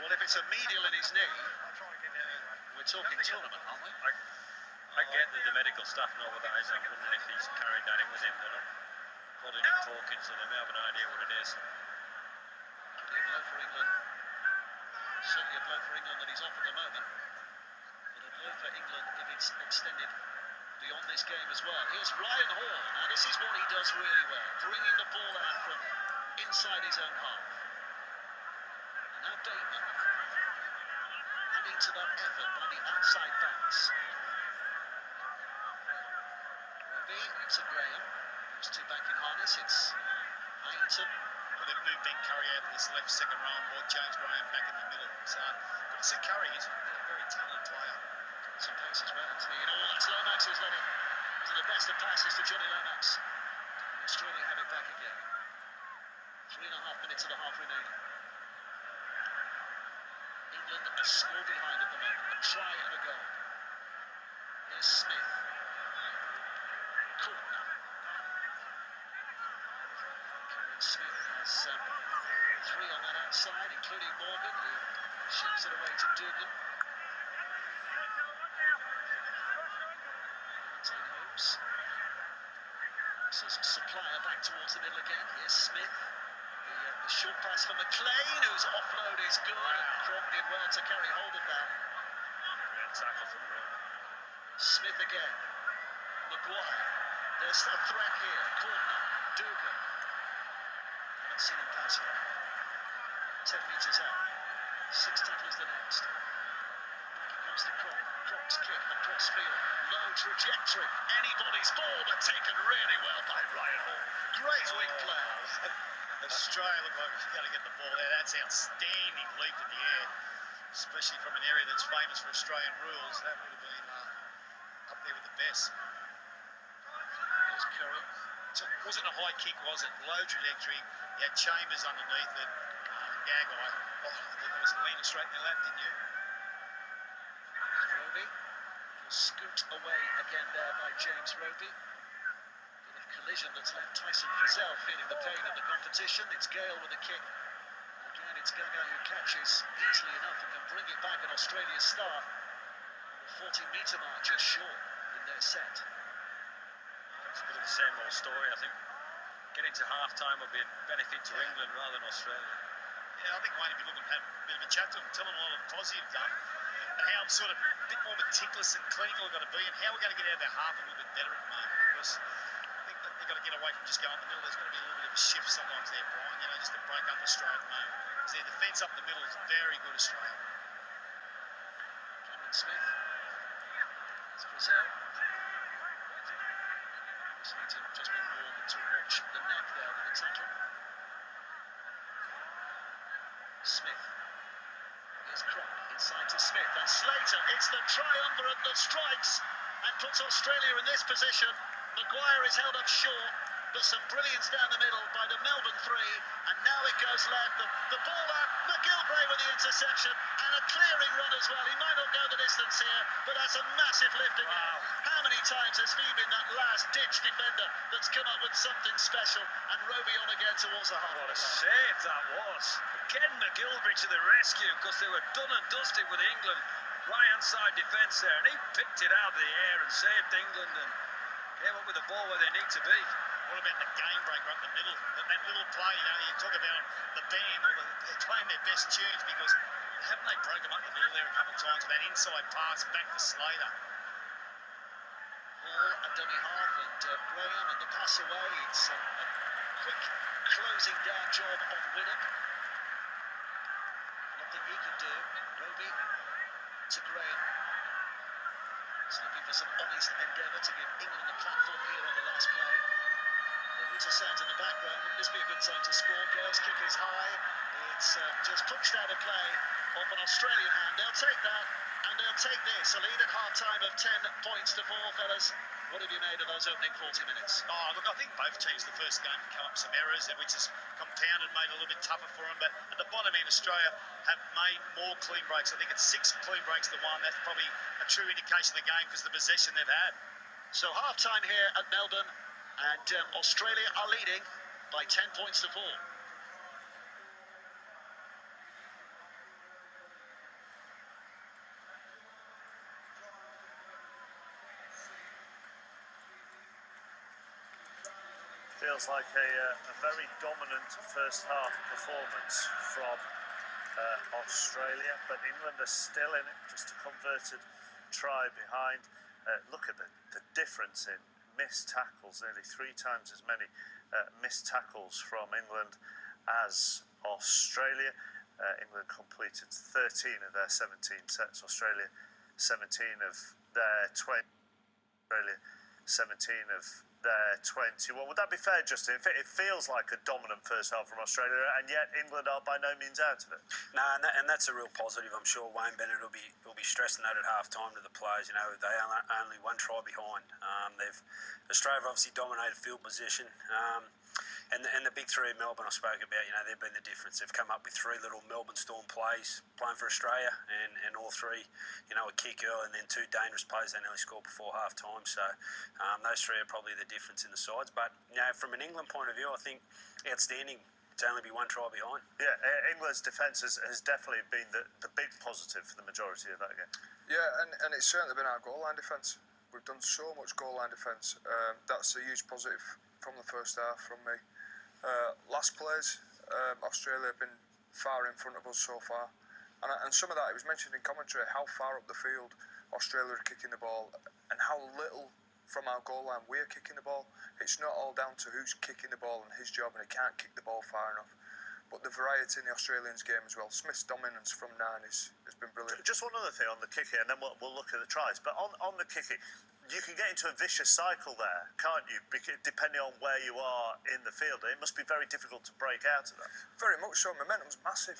Well, if it's a medial in his knee, we're talking tournament, aren't we? I get that the medical staff know what that is. I'm wondering if he's carried that in with him. They're not holding him talking, so they may have an idea what it is. Certainly a blow for England. Certainly a blow for England that he's off at the moment. But a blow for England if it's extended beyond this game as well. Here's Ryan Hall. Now this is what he does really well. Bringing the ball out from inside his own half. And now Bateman. Adding to that effort by the outside backs. It's a Graham. Those two back in harness. It's Heinton. Well, they've moved Ben Curry out to this left second row and brought James Graham back in the middle. So, good to see Curry. He's a very talented player. Some pace as well, isn't he? And all that's Lomax who's led it. These are the best of passes to Johnny Lomax. And Australia have it back again. 3.5 minutes of the half remaining. England a score behind at the moment. A try and a goal. Here's Smith. Cordner. Cameron Smith has 3 on that outside, including Morgan, who ships it away to Dugan. Holmes. This is Supplier back towards the middle again. Here's Smith. The short pass for Mclean, whose offload is good, and Cronk did well to carry hold of that. Great tackle from Rowan. Smith again. Mcguire. There's a threat here. Cordner. Dugan. Haven't seen him pass yet. 10 metres out. 6 tackles the next. Back it comes to Cronk. Cronk's kick across field. Low trajectory. Anybody's ball, but taken really well by Ryan Hall. Great wing play. Australia look like we've got to get the ball there. That's outstanding leap in the air, especially from an area that's famous for Australian rules. That would have been up there with the best. There's Curry. So it wasn't a high kick, was it? Low trajectory. You had Chambers underneath it. Gagai. Oh, I thought that was leaning straight in the lap, didn't you? Roby. Will scoot away again there by James Roby. Bit of collision that's left Tyson Frizell feeling the pain of the competition. It's Gale with a kick. Again, it's Gagai who catches easily enough and can bring it back, and Australia's start. The 40-metre mark just short in their set. It's a bit of the same old story, I think. Getting to half-time would be a benefit to England rather than Australia. Yeah, I think Wayne would be looking to have a bit of a chat to him, tell him a lot of positive done, and how sort of a bit more meticulous and clinical they've got to be, and how we're going to get out of their half a little bit better at the moment, because I think that they've got to get away from just going up the middle. There's got to be a little bit of a shift sometimes there, Brian, just to break up Australia at the moment. Because their defence up the middle is very good, Australia. Cameron Smith. It's Frizell. Just been warned to watch the neck there with the tackle. Smith. Here's Cronk inside to Smith, and Slater. It's the triumvirate that strikes and puts Australia in this position. Mcguire is held up short, but some brilliance down the middle by the Melbourne 3, and now it goes left. The ball out, Mcgilvray with the interception, and a clearing run as well. He might not go the distance here, but that's a massive lift again. Wow. How many times has he been that last-ditch defender that's come up with something special? And Roby on again towards the half. What a save that was. Again, Mcgilvray to the rescue, because they were done and dusted with England. Right-hand side defence there, and he picked it out of the air and saved England and came up with the ball where they need to be. What about the game breaker up the middle? That little play, you talk about the band, or they're playing their best tunes, because haven't they broke them up the middle there a couple of times with that inside pass back to Slater? Hall a dummy half, and Graham, and the pass away. It's a quick closing down job on Winham. Nothing he could do. Roby to Graham. He's looking for some honest endeavour to give England the platform here on the last play. The whistle sounds in the background. Wouldn't this be a good time to score? Gale's kick is high. It's just punched out of play off an Australian hand. They'll take that, and they'll take this. A lead at half-time of 10 points to 4, fellas. What have you made of those opening 40 minutes? Oh, look, I think both teams, the first game, come up some errors, which has compounded, made it a little bit tougher for them. But at the bottom end, Australia have made more clean breaks. I think it's 6 clean breaks to 1. That's probably a true indication of the game because of the possession they've had. So half-time here at Melbourne, and Australia are leading by 10 points to 4. Feels like a very dominant first half performance from Australia, but England are still in it, just a converted try behind. Look at the difference in missed tackles, nearly 3 times as many missed tackles from England as Australia. England completed 13 of their 17 sets, Australia 17 of their 20. Australia 17 of their 20. Well, would that be fair, Justin? It feels like a dominant first half from Australia, and yet England are by no means out of it. No, and that's a real positive. I'm sure Wayne Bennett will be stressing that at half time to the players. You know, they are only 1 try behind. Australia have obviously dominated field position. And the big 3 of Melbourne I spoke about, you know, they've been the difference. They've come up with 3 little Melbourne Storm plays playing for Australia, and all 3, you know, a kick early and then 2 dangerous plays they nearly scored before half time. So those 3 are probably the difference in the sides. But, you know, from an England point of view, I think outstanding to only be 1 try behind. Yeah, England's defence has definitely been the big positive for the majority of that game. Yeah, and it's certainly been our goal line defence. We've done so much goal line defence. That's a huge positive from the first half from me. Last plays, Australia have been far in front of us so far, and some of that, it was mentioned in commentary, how far up the field Australia are kicking the ball and how little from our goal line we're kicking the ball. It's not all down to who's kicking the ball and his job, and he can't kick the ball far enough, but the variety in the Australians game as well. Smith's dominance from 9 has been brilliant. Just one other thing on the kicking, and then we'll look at the tries, but on the kicking, you can get into a vicious cycle there, can't you? Depending on where you are in the field, it must be very difficult to break out of that. Very much so. Momentum's massive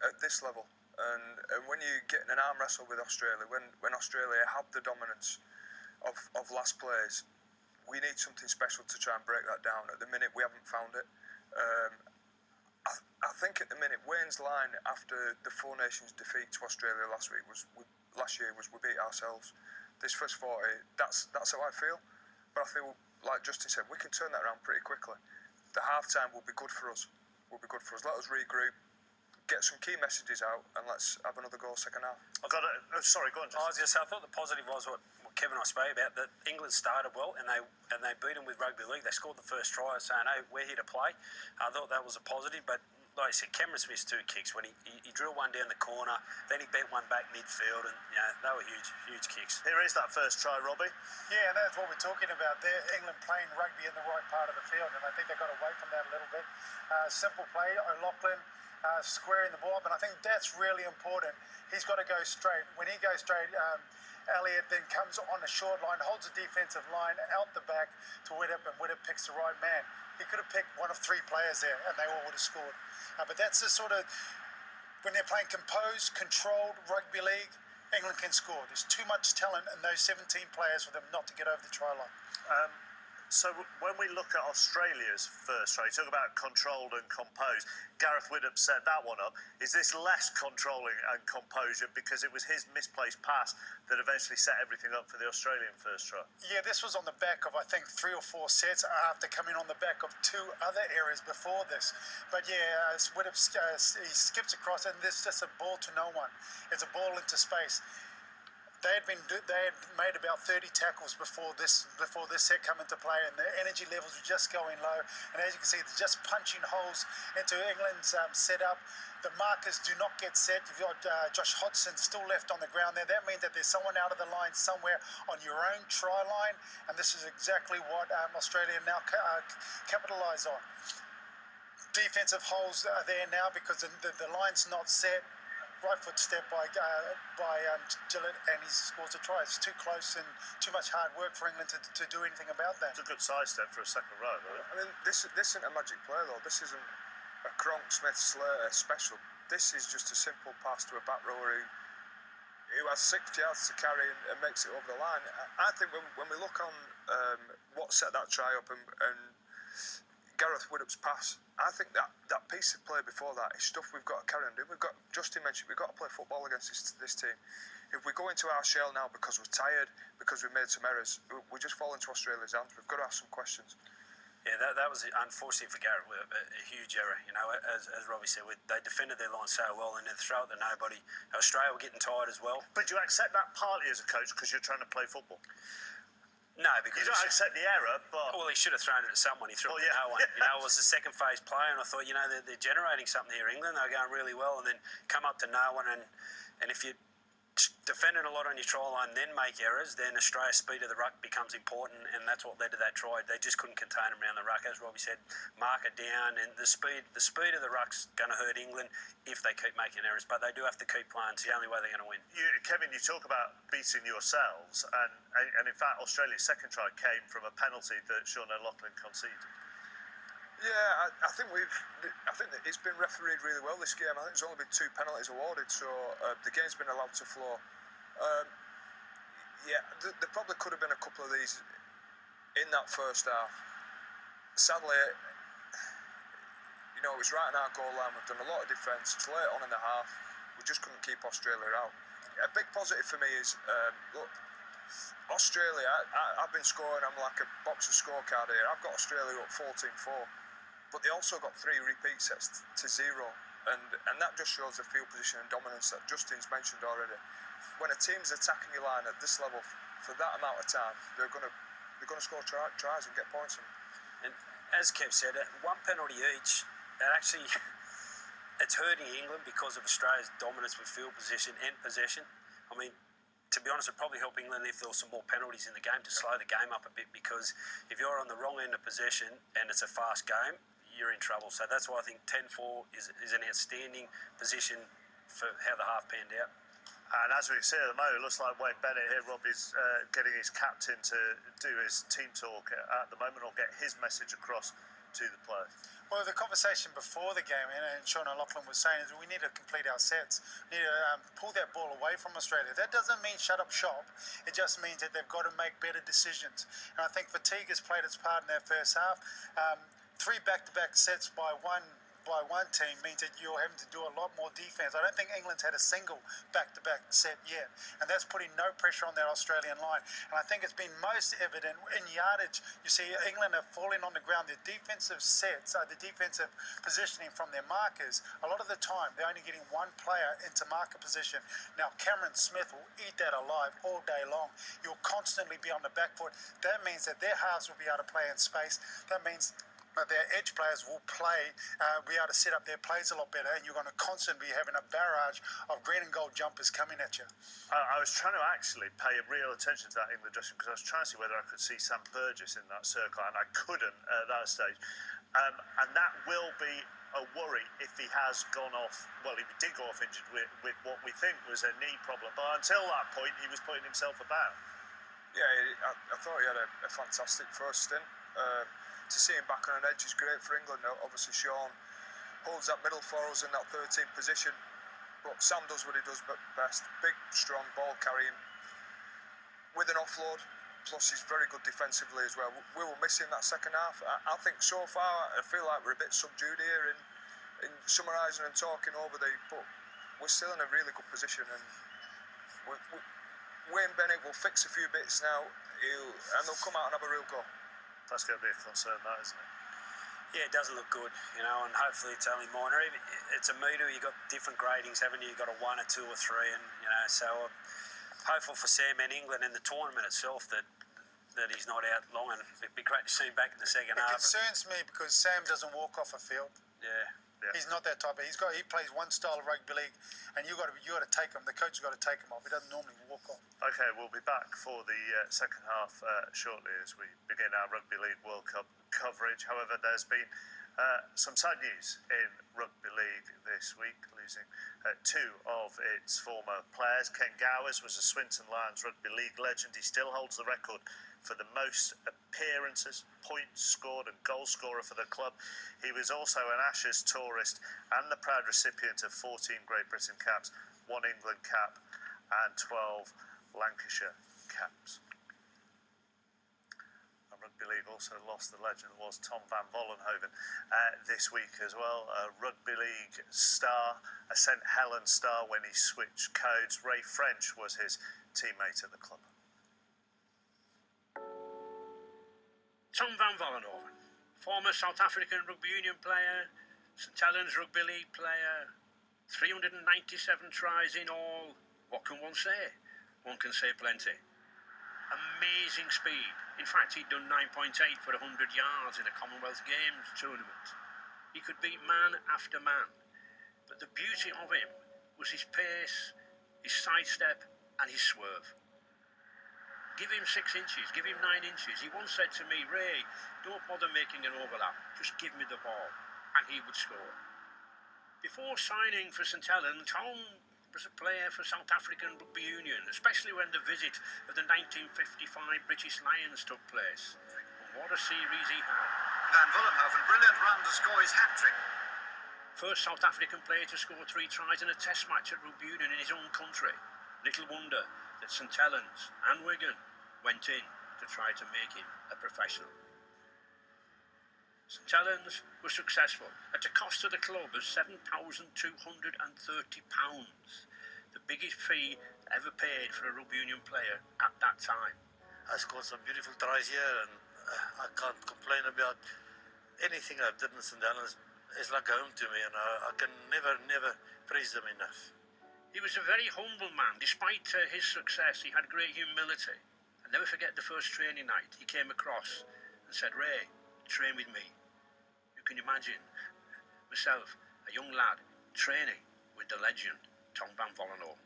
at this level, and when you get in an arm wrestle with Australia, when Australia have the dominance of last plays, we need something special to try and break that down. At the minute, we haven't found it. I think at the minute, Wayne's line after the 4 Nations defeat to Australia last year was we beat ourselves. This first 40, that's how I feel. But I feel, like Justin said, we can turn that around pretty quickly. The half-time will be good for us. Let us regroup, get some key messages out, and let's have another goal second half. Sorry, go on, Justin. I thought the positive was what Kevin and I spoke about, that England started well and they beat them with rugby league. They scored the first try saying, hey, we're here to play. I thought that was a positive, but like I said, Cameron Smith's 2 kicks. When he drilled one down the corner, then he beat one back midfield, and they were huge kicks. Here is that first try, Robbie. Yeah, and that's what we're talking about there. England playing rugby in the right part of the field, and I think they got away from that a little bit. Simple play, O'Loughlin squaring the ball up, and I think that's really important. He's got to go straight. When he goes straight, Elliott then comes on the short line, holds the defensive line out the back to Widdop, and Widdop picks the right man. He could have picked one of 3 players there, and they all would have scored. But that's the sort of, when they're playing composed, controlled rugby league, England can score. There's too much talent in those 17 players for them not to get over the try line. So when we look at Australia's first try, you talk about controlled and composed. Gareth Widdop set that one up. Is this less controlling and composure because it was his misplaced pass that eventually set everything up for the Australian first try? Yeah, this was on the back of, I think, 3 or 4 sets after coming on the back of 2 other areas before this. But yeah, Widdop he skips across, and there's just a ball to no one. It's a ball into space. They had made about 30 tackles before this set come into play, and the energy levels were just going low. And as you can see, they're just punching holes into England's setup. The markers do not get set. You've got Josh Hodgson still left on the ground there. That means that there's someone out of the line somewhere on your own try line, and this is exactly what Australia now capitalise on. Defensive holes are there now because the line's not set. Right foot step by Gillett, and he scores a try. It's too close and too much hard work for England to do anything about that. It's a good side step for a second row, though. I mean, this isn't a magic play, though. This isn't a Cronk, Smith, Slater special. This is just a simple pass to a back rower who has 6 yards to carry and makes it over the line. I think when we look on what set that try up and Gareth Widdop's pass, I think that piece of play before that is stuff we've got to carry on doing. Justin mentioned, we've got to play football against this team. If we go into our shell now because we're tired, because we've made some errors, we just fall into Australia's hands. We've got to ask some questions. Yeah, that was unfortunate for Gareth Widdop, a huge error. You know, as Robbie said, they defended their line so well, and then throw it to nobody. Australia were getting tired as well. But you accept that partly as a coach because you're trying to play football? No, because you don't accept the error, but... Well, he should have thrown it at someone. He threw it at no one. You know, it was the second phase player, and I thought, you know, they're generating something here. England, they're going really well, and then come up to no one. And if you defending a lot on your try line, then make errors, then Australia's speed of the ruck becomes important, and that's what led to that try. They just couldn't contain them around the ruck, as Robbie said. Mark it down, and the speed of the ruck's going to hurt England if they keep making errors. But they do have to keep playing. It's the only way they're going to win. Kevin, you talk about beating yourselves, and in fact, Australia's second try came from a penalty that Sean O'Loughlin conceded. Yeah, I think that it's been refereed really well this game. I think there's only been 2 penalties awarded, so the game's been allowed to flow. There probably could have been a couple of these in that first half. Sadly, you know, it was right on our goal line. We've done a lot of defence. It's late on in the half. We just couldn't keep Australia out. A big positive for me is, look, Australia, I've been scoring, I'm like a box of scorecard here. I've got Australia up 14-4. But they also got 3 repeat sets to 0, and that just shows the field position and dominance that Justin's mentioned already. When a team's attacking your line at this level for that amount of time, they're gonna score tries and get points. And as Kev said, 1 penalty each. It's hurting England because of Australia's dominance with field position and possession. I mean, to be honest, it probably help England if there were some more penalties in the game to slow the game up a bit, because if you're on the wrong end of possession and it's a fast game, you're in trouble. So that's why I think 10-4 is an outstanding position for how the half panned out. And as we see at the moment, it looks like Wayne Bennett here, Rob, is getting his captain to do his team talk at the moment, or get his message across to the players. Well, the conversation before the game, and Sean O'Loughlin was saying, is we need to complete our sets. We need to pull that ball away from Australia. That doesn't mean shut up shop. It just means that they've got to make better decisions. And I think fatigue has played its part in that first half. 3 back-to-back sets by one team means that you're having to do a lot more defence. I don't think England's had a single back-to-back set yet, and that's putting no pressure on that Australian line. And I think it's been most evident in yardage. You see England are falling on the ground. Their defensive sets, the defensive positioning from their markers, a lot of the time they're only getting 1 player into marker position. Now Cameron Smith will eat that alive all day long. You'll constantly be on the back foot. That means that their halves will be able to play in space. That means their edge players will be able to set up their plays a lot better, and you're going to constantly be having a barrage of green and gold jumpers coming at you. I was trying to actually pay real attention to that in the dressing, because I was trying to see whether I could see Sam Burgess in that circle, and I couldn't at that stage. And that will be a worry if he has gone off. Well, he did go off injured with what we think was a knee problem, but until that point, he was putting himself about. Yeah, I thought he had a fantastic first stint. To see him back on an edge is great for England. Obviously, Sean holds that middle for us in that 13th position, but Sam does what he does best. Big, strong ball carrying with an offload, plus he's very good defensively as well. We will miss him that second half. I think so far, I feel like we're a bit subdued here in summarising and talking over but we're still in a really good position, and Wayne Bennett will fix a few bits now, and they'll come out and have a real go. That's going to be a concern, that, isn't it? Yeah, it doesn't look good, you know, and hopefully it's only minor. It's a metre, you've got different gradings, haven't you? You've got a 1, a 2, or 3, and, you know, so hopeful for Sam and England in the tournament itself that he's not out long, and it'd be great to see him back in the second half. It concerns me because Sam doesn't walk off a field. Yeah. He's not that type. He plays one style of rugby league, and you got to take him. The coach has got to take him off. He doesn't normally walk off. Okay, we'll be back for the second half shortly as we begin our Rugby League World Cup coverage. However, there's been some sad news in Rugby League this week, losing 2 of its former players. Ken Gowers was a Swinton Lions Rugby League legend. He still holds the record for the most appearances, points scored, and goal scorer for the club. He was also an Ashes tourist and the proud recipient of 14 Great Britain caps, 1 England cap, and 12 Lancashire caps. And Rugby League also lost the legend was Tom van Vollenhoven this week as well. A Rugby League star, a St Helens star when he switched codes. Ray French was his teammate at the club. Tom van Vollenhoven, former South African rugby union player, St Helens Rugby League player, 397 tries in all. What can one say? One can say plenty. amazing speed. In fact, he'd done 9.8 for 100 yards in a Commonwealth Games tournament. He could beat man after man. But the beauty of him was his pace, his sidestep and his swerve. Give him 6 inches, give him 9 inches. He once said to me, Ray, don't bother making an overlap, just give me the ball, and he would score. Before signing for St Helens, Tom was a player for South African Rugby Union, especially when the visit of the 1955 British Lions took place. And what a series he had. Van Vollenhoven, brilliant run to score his hat-trick. First South African player to score 3 tries in a test match at Rugby Union in his own country. Little wonder that St Helens and Wigan went in to try to make him a professional. St Helens was successful at a cost to the club of £7,230, the biggest fee ever paid for a Rugby Union player at that time. I scored some beautiful tries here, and I can't complain about anything I've done in St Helens. It's like home to me, and I can never praise them enough. He was a very humble man. Despite his success, he had great humility. I'll never forget the first training night. He came across and said, Ray, train with me. You can imagine myself, a young lad, training with the legend, Tom Van Vollenhoven.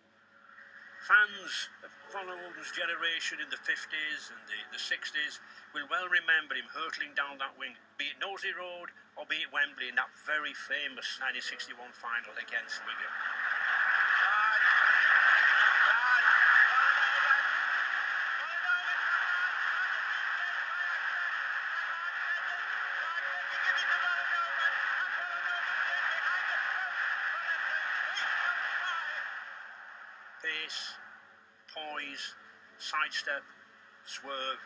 Fans of Vollenhoven's generation in the 50s and the 60s will well remember him hurtling down that wing, be it Nosey Road or be it Wembley in that very famous 1961 final against Wigan. Pace, poise, sidestep, swerve.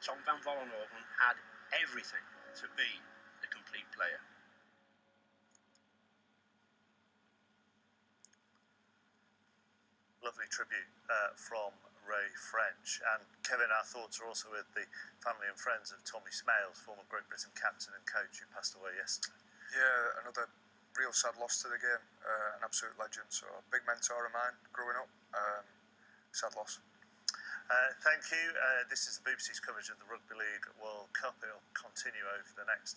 Tom Van Vollenhoven had everything to be the complete player. Lovely tribute from Ray French. And Kevin, our thoughts are also with the family and friends of Tommy Smales, former Great Britain captain and coach, who passed away yesterday. Yeah, another real sad loss to the game. An absolute legend. So a big mentor of mine growing up. Sad loss. Thank you. This is the BBC's coverage of the Rugby League World Cup. It'll continue over the next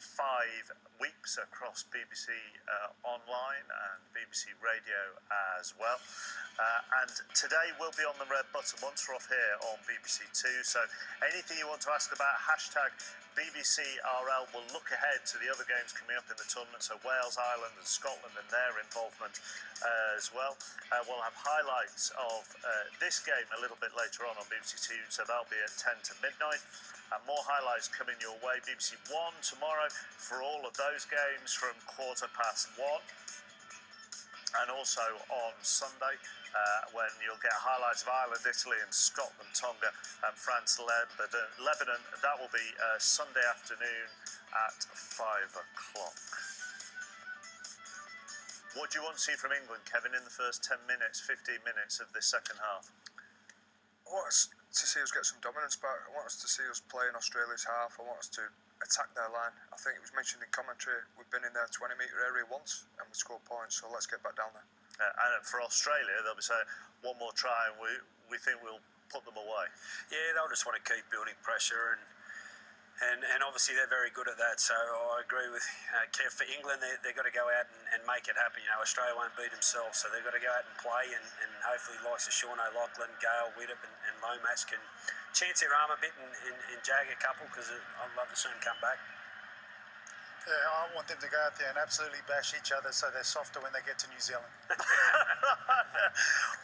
5 weeks across BBC Online and BBC Radio as well. And today we'll be on the red button once we're off here on BBC Two. So anything you want to ask about, hashtag BBCRL. We'll look ahead to the other games coming up in the tournament, so Wales, Ireland and Scotland and their involvement as well. We'll have highlights of this game a little bit later on BBC Two, so that'll be at 10 to midnight. And more highlights coming your way. BBC One tomorrow for all of those games from 1:15. And also on Sunday, when you'll get highlights of Ireland, Italy and Scotland, Tonga and France, Lebanon. That will be Sunday afternoon at 5 o'clock. What do you want to see from England, Kevin, in the first 10 minutes, 15 minutes of this second half? I want us to see us get some dominance back. I want us to see us play in Australia's half. I want us to attack their line. I think it was mentioned in commentary, we've been in their 20-metre area once and we scored points, so let's get back down there. And for Australia, they'll be saying one more try and we think we'll put them away. Yeah, they'll just want to keep building pressure and obviously they're very good at that. So I agree with Kev. For England, they've got to go out and make it happen. You know, Australia won't beat themselves, so they've got to go out and play and hopefully likes of Sean O'Loughlin, Gale, Widdop and Lomax can chance their arm a bit and jag a couple, because I'd love to see them come back. Yeah, I want them to go out there and absolutely bash each other so they're softer when they get to New Zealand.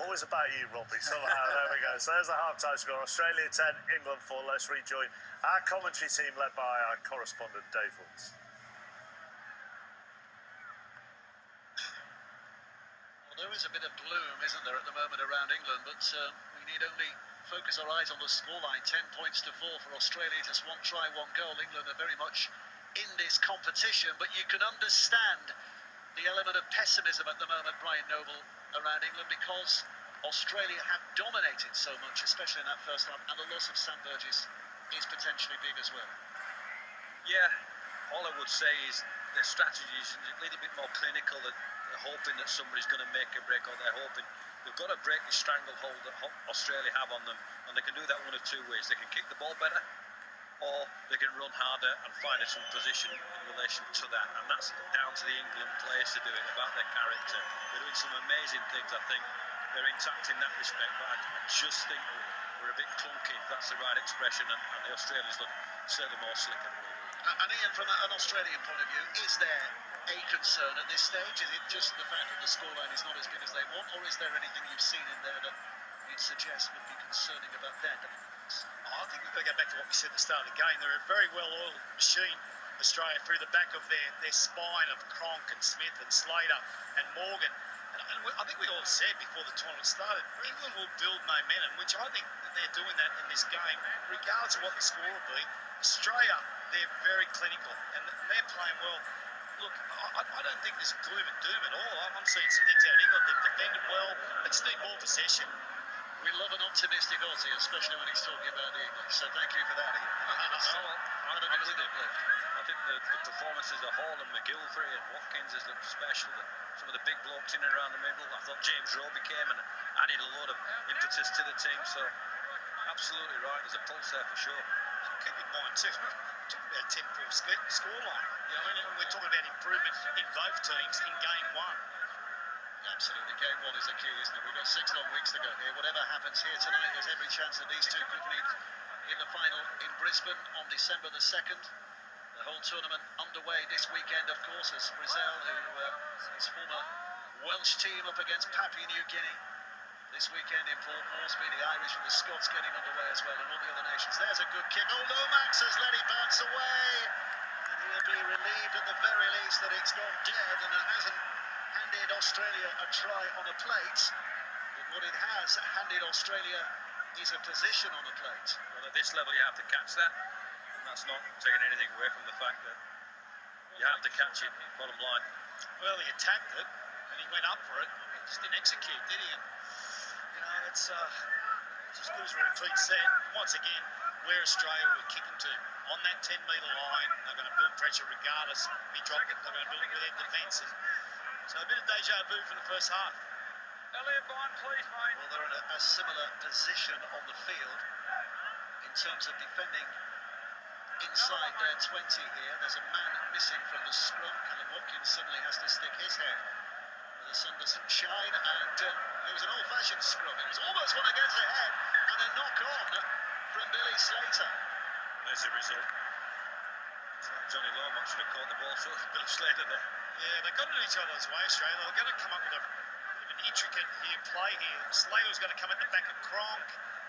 Always about you, Robbie. Somehow, there we go. So there's the half-time score. Australia 10, England 4. Let's rejoin our commentary team led by our correspondent, Dave Woods. Well, there is a bit of gloom, isn't there, at the moment around England, but we need only focus our eyes on the scoreline. 10 points to 4 for Australia. Just one try, one goal. England are very much in this competition, but you can understand the element of pessimism at the moment, Brian Noble, around England, because Australia have dominated so much, especially in that first half, and the loss of Sam Burgess is potentially big as well. Yeah, all I would say is their strategy is a little bit more clinical. That they're hoping that somebody's going to make a break, or they're hoping they've got to break the stranglehold that Australia have on them, and they can do that one of two ways. They can kick the ball better, or they can run harder and find some position in relation to that. And that's down to the England players to do it, about their character. They're doing some amazing things. I think they're intact in that respect, but I just think we're a bit clunky, if that's the right expression, and the Australians look certainly more slicker. And Ian, from an Australian point of view, is there a concern at this stage? Is it just the fact that the scoreline is not as good as they want, or is there anything you've seen in there that you'd suggest would be concerning about their developments? I think we've got to go back to what we said at the start of the game. They're a very well-oiled machine, Australia, through the back of their spine of Cronk and Smith and Slater and Morgan. And I think we all said before the tournament started, England will build momentum, which I think that they're doing that in this game, regardless of what the score will be. Australia, they're very clinical, and they're playing well. Look, I don't think there's gloom and doom at all. I'm seeing some things out of England. They've defended well. They just need more possession. We love an optimistic Aussie, especially when he's talking about the English. So thank you for that, Ian. I think the performance as a whole, and McGillivray and Watkins has looked special. Some of the big blokes in and around the middle. I thought James Roby came and added a lot of impetus to the team. So absolutely right. There's a pulse there for sure. Keep in mind too, we're talking about a 10-4 scoreline. You know, and we're talking about improvement in both teams in game one. Absolutely. Game one is the key, isn't it? We've got 6 long weeks to go here. Whatever happens here tonight, there's every chance that these two could meet in the final in Brisbane on December the 2nd. The whole tournament underway this weekend, of course, as Frizell, who his former Welsh team, up against Papua New Guinea. This weekend in Port Moresby, the Irish and the Scots getting underway as well, and all the other nations. There's a good kick. Oh, Lomax has let it bounce away. And he'll be relieved at the very least that it's gone dead, and it hasn't handed Australia a try on a plate. But what it has handed Australia is a position on a plate. Well, at this level, you have to catch that. And that's not taking anything away from the fact that you have to catch it, bottom line. Well, he attacked it, and he went up for it. He just didn't execute, did he? And, you know, it's as good as a retreat set. Once again, where Australia were kicking to. On that 10-metre line, they're going to build pressure regardless. If he dropped it, they're going to build it with their defence. So a bit of deja vu from the first half. Elliot Bond, please, mate. Well, they're in a similar position on the field in terms of defending inside their 20 here. There's a man missing from the scrum. Callum Watkins suddenly has to stick his head where the sun doesn't shine, and it was an old-fashioned scrum. It was almost one against the head, and a knock-on from Billy Slater. There's the result. Johnny Lomax should have caught the ball, so Billy Slater there. Yeah, they got in each other's way, Australia. They're going to come up with an intricate play here. Slater was going to come at the back of Cronk.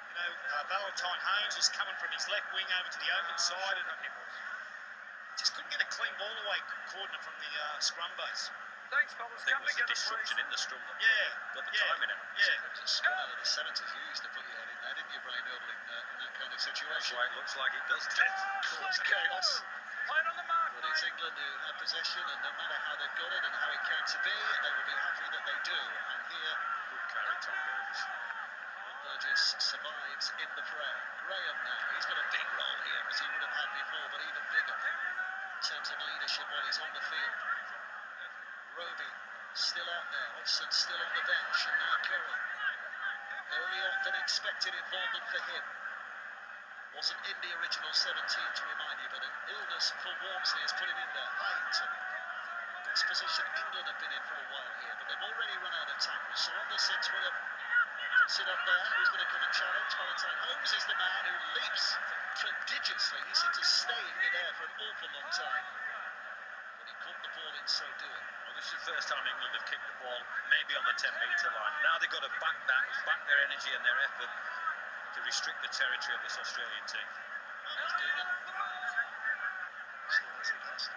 You know, Valentine Holmes was coming from his left wing over to the open side, and just couldn't get a clean ball away, Cordner, from the scrum base. Thanks, fellas. I think it was a disruption in the scrum that got the timing out. Yeah. It's a scrum out of the 70s you used to put your head in there, didn't you, Brian Noble, in that kind of situation? That's why it looks like it does. Cause chaos. Playing on the mark, But it's England who have possession, and no matter how they've got it and how it came to be, they will be happy that they do. And here, Good carry, Tom Burgess. Burgess survives in the fray. Graham now, he's got a big role here, as he would have had before, but even bigger in terms of leadership while he's on the field. Roby still out there, Hodgson still on the bench, and now Curry. Earlier than expected involvement for him. Wasn't in the original 17 to remind you, but an illness for Walmsley has put him in there. Hyington. Best position England have been in for a while here, but they've already run out of tackles. So on the 6 with him, puts it up there. Who's going to come and challenge? Valentine Holmes is the man who leaps prodigiously. He seemed to stay in midair for an awful long time, but he caught the ball in so doing. Well, this is the first time England have kicked the ball, maybe on the 10-metre line. Now they've got to back their energy and their effort to restrict the territory of this Australian team. Dugan. Still hasn't passed.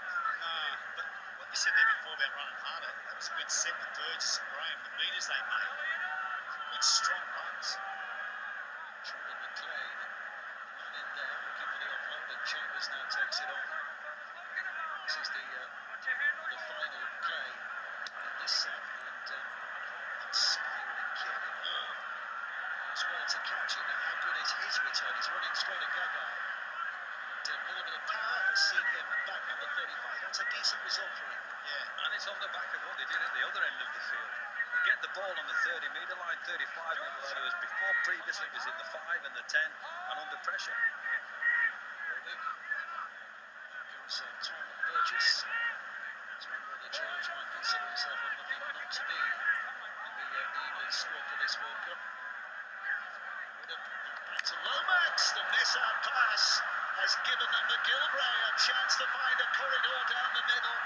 But what you said there before about running harder, that was a good set with Burgess and Graham, the metres they made. Good, strong runs. Jordan Mclean, the man in there looking for the offload, and Chambers now takes it on. This is the final play in this set, and that spiralling kick. As well to catch it. Now, how good is his return? He's running straight at Gagai. And Melbourne of Power has seen him back on the 35. That's a decent result for him. Yeah, and it's on the back of what they did at the other end of the field. They get the ball on the 30-metre line, 35-metre line. It was before previously it was in the 5 and the 10 and under pressure. Tom Burgess. It's one where the George might consider himself unlucky not to be in the England squad for this World Cup. Back to Lomax. The miss-out pass has given Mcguire a chance to find a corridor down the middle,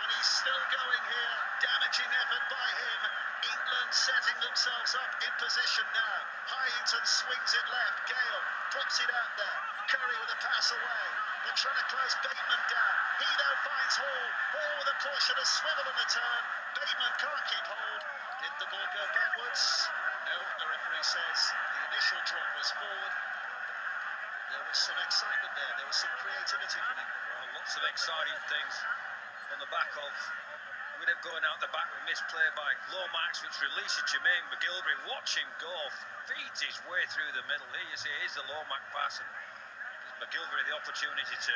and he's still going here. Damaging effort by him. England setting themselves up in position now. Hyington swings it left. Gale drops it out there. Curry with a pass away. They're trying to close Bateman down. He though finds Hall. Hall with a push and a swivel and a turn. Bateman can't keep hold. Did the ball go backwards? No, the referee says the initial drop was forward. There was some excitement there. There was some creativity from him. Well, lots of exciting things on the back of Widdop going out the back with a misplay by Lomax, which releases Jermaine Mcgilvray. Watch him go, feeds his way through the middle. Here you see, here's the Lomax pass, and gives Mcgilvray the opportunity to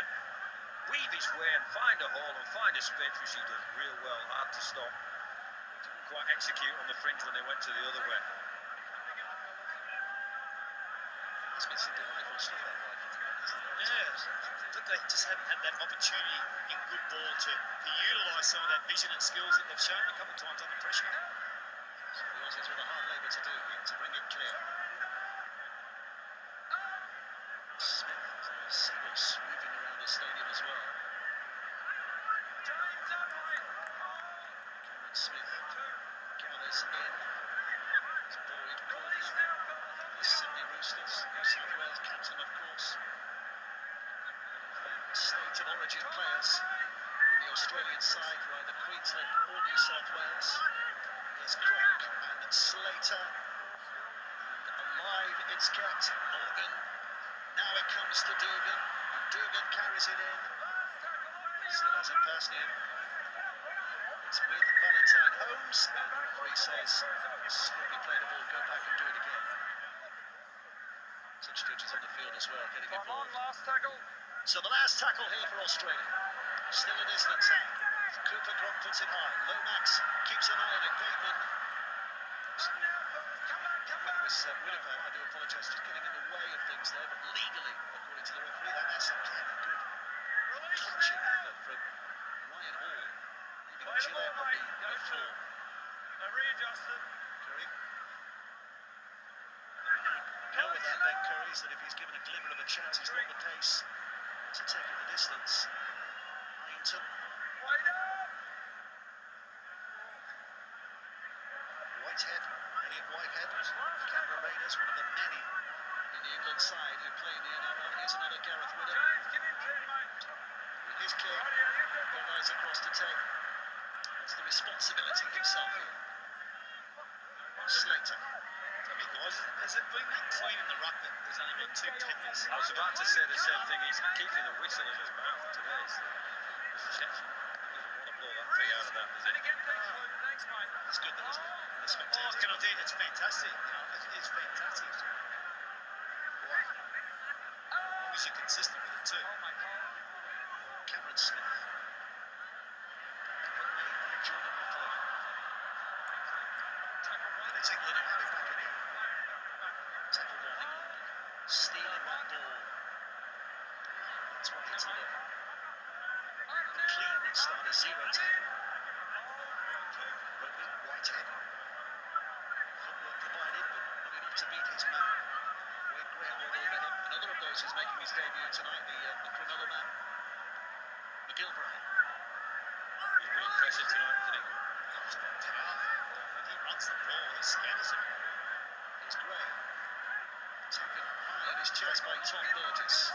weave his way and find a hole and find a space, which he does real well. Hard to stop. Didn't quite execute on the fringe when they went to the other way. It's been some delightful stuff that way for them, isn't it? Yes, but they just haven't had that opportunity in good ball to utilise some of that vision and skills that they've shown a couple of times under pressure. So the Aussies with a hard labour to do here to bring it clear. Smith, seagulls swooping around the stadium as well. Cameron Smith gathers in. It's Boyd Cordner, the Sydney Roosters, New South Wales captain, of course. State of origin players in the Australian side for either Queensland or New South Wales. There's Cronk and Slater. And alive it's kept. Morgan. Now it comes to Dugan. And Dugan carries it in. Still hasn't passed him. It's with Valentine Holmes. And the referee says, Scruby played the ball, go back and do it again. Such judges on the field as well, getting involved. So the last tackle here for Australia. Still a distance out. Cooper Cronk puts it high. Lomax keeps an eye on it. Bateman. Whether it was Winnipeg, I do apologise, just getting in the way of things there, but legally, according to the referee, that's again a good punching effort from Ryan Hall, leaving Gillett on the floor. Readjusted. Curry. Know with that, Ben Curry, is that if he's given a glimmer of a chance, he's got the pace to take it the distance. Hyington. Whitehead, Elliot Whitehead, Canberra Raiders, one of the many in the England side who play in the NRL. Here's another Gareth Widdop. With his kick, Gagai's across to take. It's the responsibility himself here. Slater. Has it been that clean in the ruck that there's only been 2 tenders? I was about to say the same thing. He's keeping the whistle in his mouth today. He doesn't want to blow that free out of that, does he? It's good though, isn't it? And the spectators. Can I do it? It's fantastic. You know, it's fantastic. Why? As long as you're consistent with it too. Cameron Smith. Effort made by Jordan Mclean. And it's England who have it back again. Tackle by England. Stealing that ball. That's why it's a Mclean would start a 0 tackle. Rugby, Whitehead. Footwork provided, but not enough to beat his man. Wade Graham all over him. Another of those who's making his debut tonight, the Cronulla man. Mcgilvray. He's really impressive tonight, isn't he? When he runs the ball, he scatters him. Here's Gray. Taken high on his chest by Tom Burgess.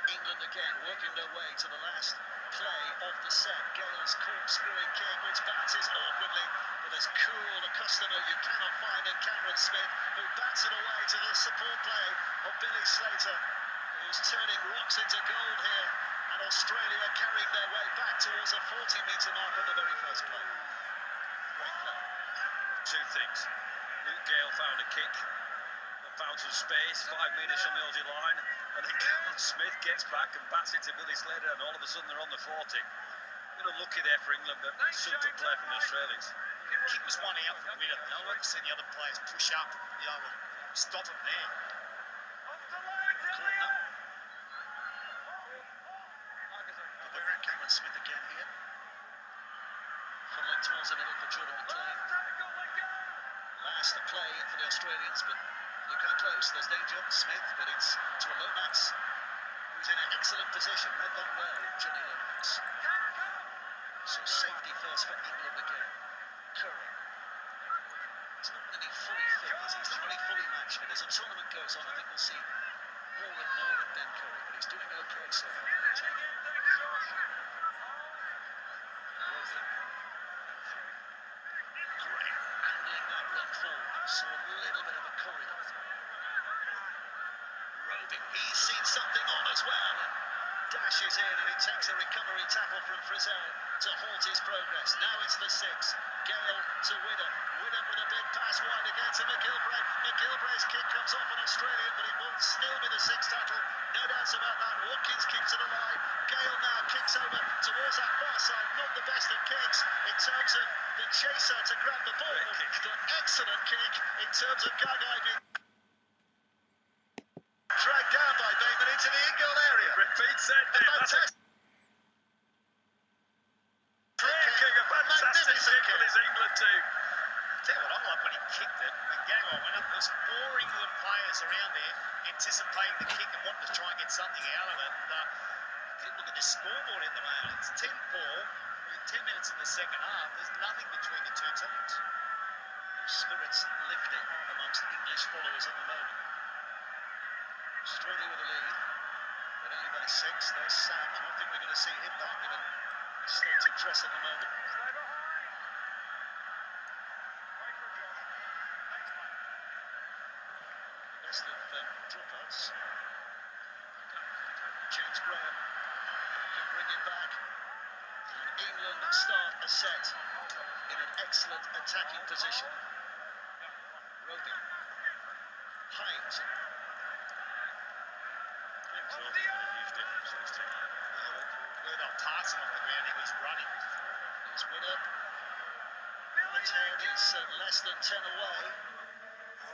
England again working their way to the last play of the set. Gale's corkscrewing kick, which bounces awkwardly, but as cool a customer you cannot find in Cameron Smith, who bats it away to the support play of Billy Slater, who's turning rocks into gold here, and Australia carrying their way back towards a 40-metre mark on the very first play. Great play. 2 things. Luke Gale found a kick, found some space, 5 metres from the Aussie line, and then Cameron Smith gets back and bats it to Billy Slater, and all of a sudden they're on the 40. A bit unlucky there for England, but super play from the Australians. Kick was one out from Witter. I like to see the other players push up, stop him there. Cordner. Cameron Smith again here. Funneling towards the middle for Jordan Mclean. Last to play for the Australians, but look how close. There's danger. Smith, but it's to a Lomax, who's in an excellent position. Read that well, Johnny Lomax. So safety first for England again. Curry. He's not really fully fit, is he? He's not really fully matched fit. As the tournament goes on, I think we'll see more and more of Ben Curry, but he's doing okay so far. He's seen something on as well and dashes in, and it takes a recovery tackle from Frizell to halt his progress. Now it's the 6. Gale to Witter. Witter with a big pass wide again to McGilvray. McGilvray's kick comes off an Australian, but it will still be the 6th tackle. No doubts about that. Watkins kicks it alive. Gale now kicks over towards that far side. Not the best of kicks in terms of the chaser to grab the ball, but excellent kick in terms of Gagai being dragged down by Bateman into the in-goal area. Repeats that there. That's a fantastic kick for this England team. Tell you what I like when he kicked it, when Gagai went up, there's 4 England players around there anticipating the kick and wanting to try and get something out of it. And look at the scoreboard at the moment. It's 10-4. With 10 minutes in the second half. There's nothing between the two teams. Spirits lifting amongst English followers at the moment. Australia with the lead, but only by 6. There's Sam. I don't think we're going to see him back in a stated dress at the moment. Best of dropouts. James Graham can bring it back, and England start a set in an excellent attacking position. Rugby. Hines. We're not passing off the ground, he was running. Here's Witter. Whitehead is less than 10 away.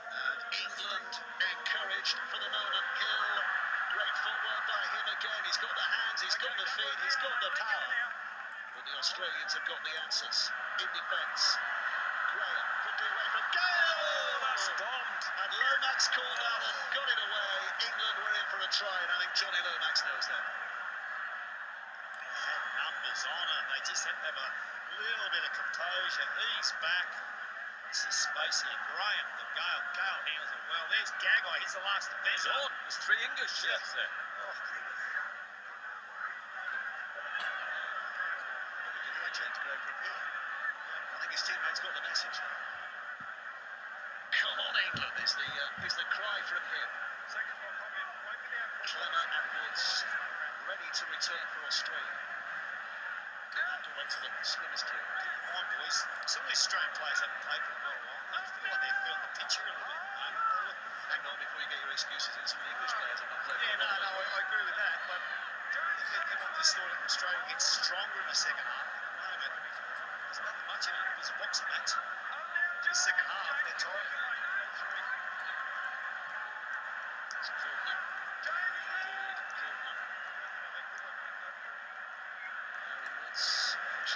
And England encouraged for the moment. Hill, great footwork by him again. He's got the hands, he's got the feet, he's got the power. But the Australians have got the answers in defence. Graham, quickly away from Gale! That's bombed. And Lomax called out and got it away. England were in for a try, and I think Johnny Lomax knows that. Had numbers on him. They just had to have a little bit of composure. Ease back. What's the space here? Graham, the Gale handles it well. There's Gagai. He's the last to bend on. There's 3 English chefs there. James Graham from here. I think his teammates got the message. Come on, England, is the cry from him. Klemmer and Woods ready to return for Australia. Didn't have to wait till the swim is clear. Come on, boys. Some of these Australian players haven't played for quite a while. I feel like they're feeling the picture a little bit. Hang on before you get your excuses in. Some of the English players have not played for a Yeah, while. I agree with that. But everyone just thought that Australia would get stronger in the second half. At the moment, there's nothing much in it. It was a boxing match. In the second half, they're tired. It's Cordner.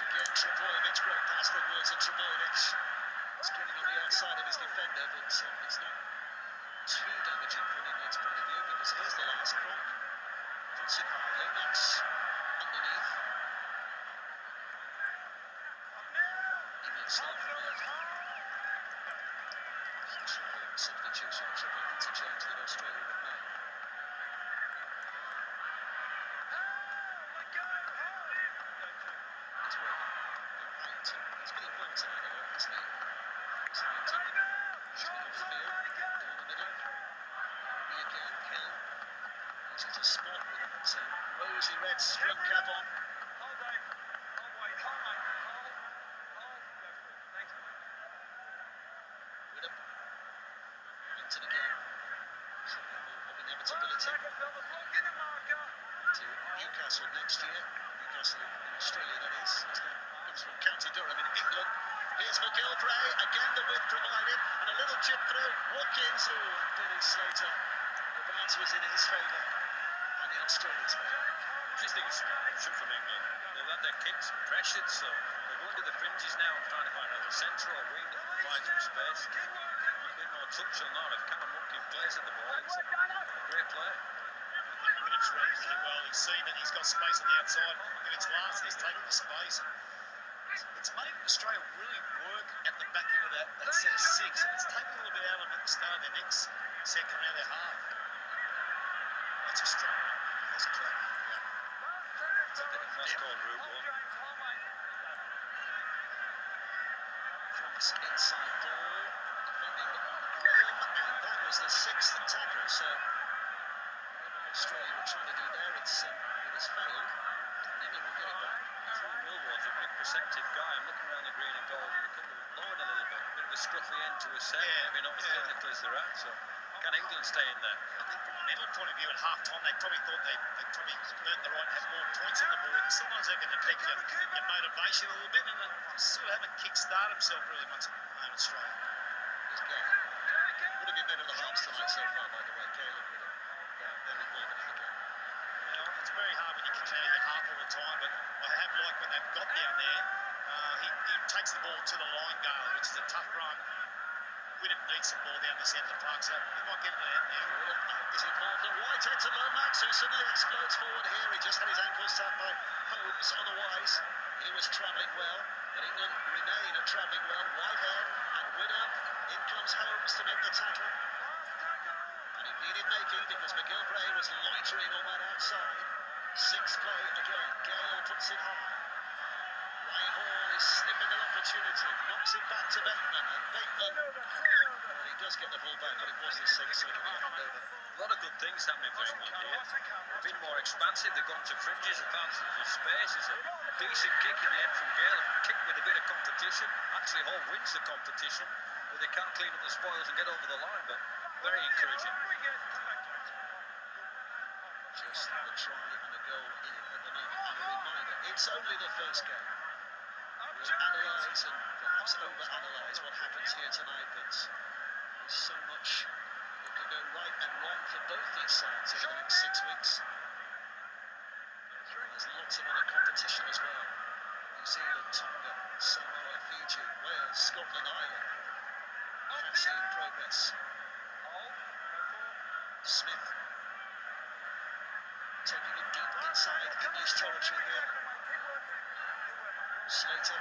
Again, Trbojevic, great pass for Woods, and Trbojevic screening on the outside of his defender, but it's not too damaging from England's point of view, because here's the last. Cronk puts it high. Lomax underneath. England start from there. Triple substitution, triple interchange that Australia have made. He's been involved tonight, though, hasn't he? He's been on the field, down the middle. Rugby again, Hill. Easy to spot with that rosy red scrum cap on. Witter. Into the game. Of inevitability. To Newcastle next year. Newcastle in Australia, that is. Comes from County Durham in England. Here's Mcgilvray, again the width provided, and a little chip through. Watkins, Billy Slater. The bounce was in his favour, and the Australians' favour. I just think it's shoot from England. They've had their kicks pressured, so they're going to the fringes now and trying to find either centre or wing that can find some space. A bit more touch on that. If Cameron Watkins plays at the ball, it's a great play. Williams read really well. He's seen that he's got space on the outside. If it's last, he's taking the space. It's made Australia really work at the back end of that set of six, and it's taken a little bit out of them at the start of their next set coming out of their half. That's a strong one. That's Clemmer. Yeah. It's a bit of Moscow route one. Cronk's inside ball, defending on Graham, and that was the sixth tackle. So whatever Australia were trying to do there, it has failed. And England will get it back. Millwall's a big perceptive guy. I'm looking around the green and gold, and they come low a little bit. A bit of a scruffy end to a set. Maybe not as clinical as they're at. So can England stay in there? I think from a mental point of view at half time, they probably thought they probably earned the right to have more points on the board. And sometimes they can affect your motivation a little bit, and they sort of haven't kick-start himself really much at the moment, Australia. Here's Gagai. Would have been better the halves tonight so far, by the way. Caleb would have very involved in the game. Yeah, it's very hard when you kick out of your half all the time, but I have liked when they've got down there, he takes the ball to the line goal, which is a tough run. Winnip needs some ball down this end of the park, so he might get it out now. Is important. Whitehead to Lomax, who suddenly explodes forward here. He just had his ankles tapped by Holmes. Otherwise, he was travelling well, but England remain at travelling well. Whitehead and Winnip. In comes Holmes to make the tackle. And it needed making because Mcgilvray was loitering on that outside. Sixth play again. Gale puts it high. Ryan Hall is snipping an opportunity. Knocks it back to Bateman. And Bateman, well, he does get the ball back, but it was the sixth, so it'll be a handover. A lot of good things happening for England here. They've been more expansive. They've gone to fringes and found some space. It's a decent kick in the end from Gale. A kick with a bit of competition. Actually, Hall wins the competition, but they can't clean up the spoils and get over the line. But very encouraging. Just a try and a goal in it at the moment. And a reminder, it's only the first game. We'll analyse and perhaps over-analyse what happens here tonight, but there's so much that could go right and wrong for both these sides over the next 6 weeks. There's lots of other competition as well. New Zealand, Tonga, Samoa, Fiji, Wales, Scotland, Ireland. Fancy in progress. Smith taking it deep inside English territory here. Slater,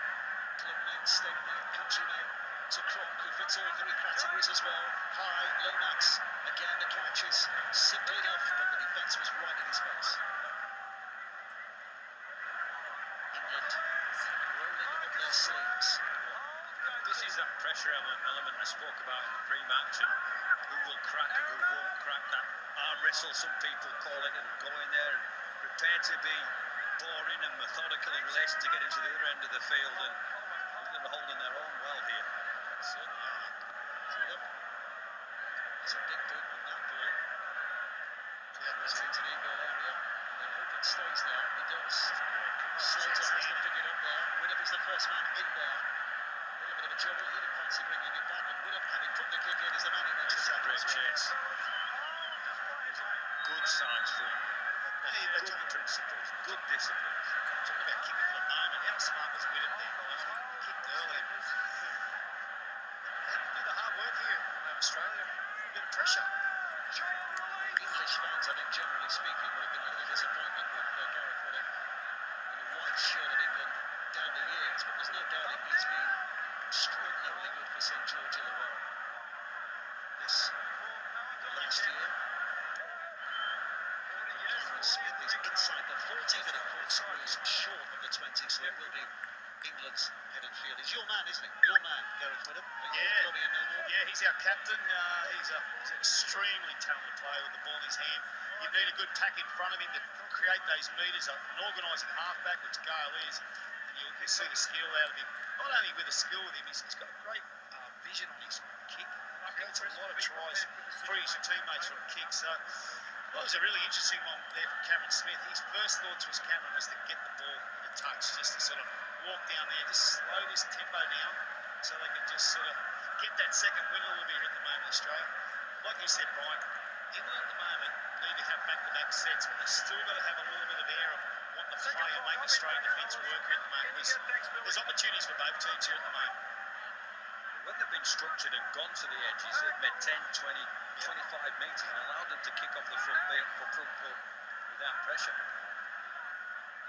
clubmate, statemate, countryman, to Cronk, who fits all three categories as well. High, Lomax, again the catch is simple enough, but the defence was right in his face. England rolling up their sleeves. This is that pressure element I spoke about in the pre-match, and who will crack and who won't crack that arm wrestle, some people call it, and go in there and prepare to be boring and methodical in relation to get into the other end of the field, and England are holding their own well here. Certainly are. It's a big boot on that ball. Clemmer's into the in-goal area. I hope it stays there. He does. Slater has to pick it up there. Winnip is the first man in there. A little bit of a juggle. He didn't fancy bringing it back, and Winnip, having put the kick in, is the man who makes it happen. Great chase. Good signs for England. Good principles, good disciplines. Talking about kicking for the moment, how smart was Winnip there? He kicked early. Had to do the hard work here in Australia. A bit of pressure. English fans, I think, generally speaking, would have been a little disappointed with Gareth Winnip in the white shirt of England down the years, but there's no doubting he's been extraordinarily good for St George Illawarra. This last year. Smith is inside the 40, but of course screws short of the 20, so it will be England's head and field. He's your man, isn't he? Your man, Gareth Winnip. Yeah, he's our captain. He's an extremely talented player with the ball in his hand. You need a good pack in front of him to create those metres, an organising halfback, which Gale is, and you'll see the skill out of him. Not only with the skill with him, he's got great vision on his kick. He creates a lot of tries for his teammates from kicks. So that was a really interesting one there from Cameron Smith. His first thought was Cameron was to get the ball in a touch, just to sort of walk down there, just slow this tempo down, so they can just sort of get that second win a little bit at the moment, Australia. Like you said, Brian, England at the moment need to have back-to-back sets, but they've still got to have a little bit of air of wanting to play and make Australian defence work here at the moment. There's opportunities for both teams here at the moment. When they've been structured and gone to the edges, they've made 10, 20, 25 metres and allowed them to kick off the front foot without pressure.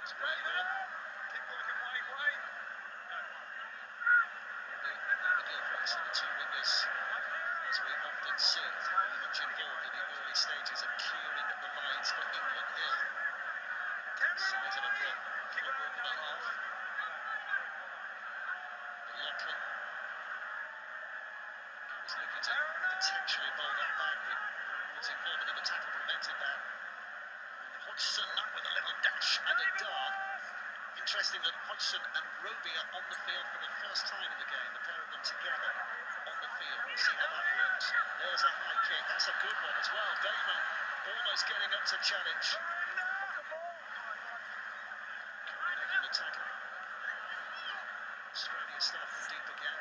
That's Ryan Hall. Keep working, Wayne. The two wingers, as we often see, very much involved in the early stages of clearing the lines for England. Hill, size of a drop, kick a ball for the half. Lachlan was looking to potentially bowl that back, but was involvement in the tackle prevented that. And Hodgson up with a little dash and a dart. Interesting that Hodgson and Roby are on the field for the first time in the game, the pair of them together on the field. We'll see how that works. There's a high kick, that's a good one as well. Bateman almost getting up to challenge. Making the tackle. Australia start from deep again.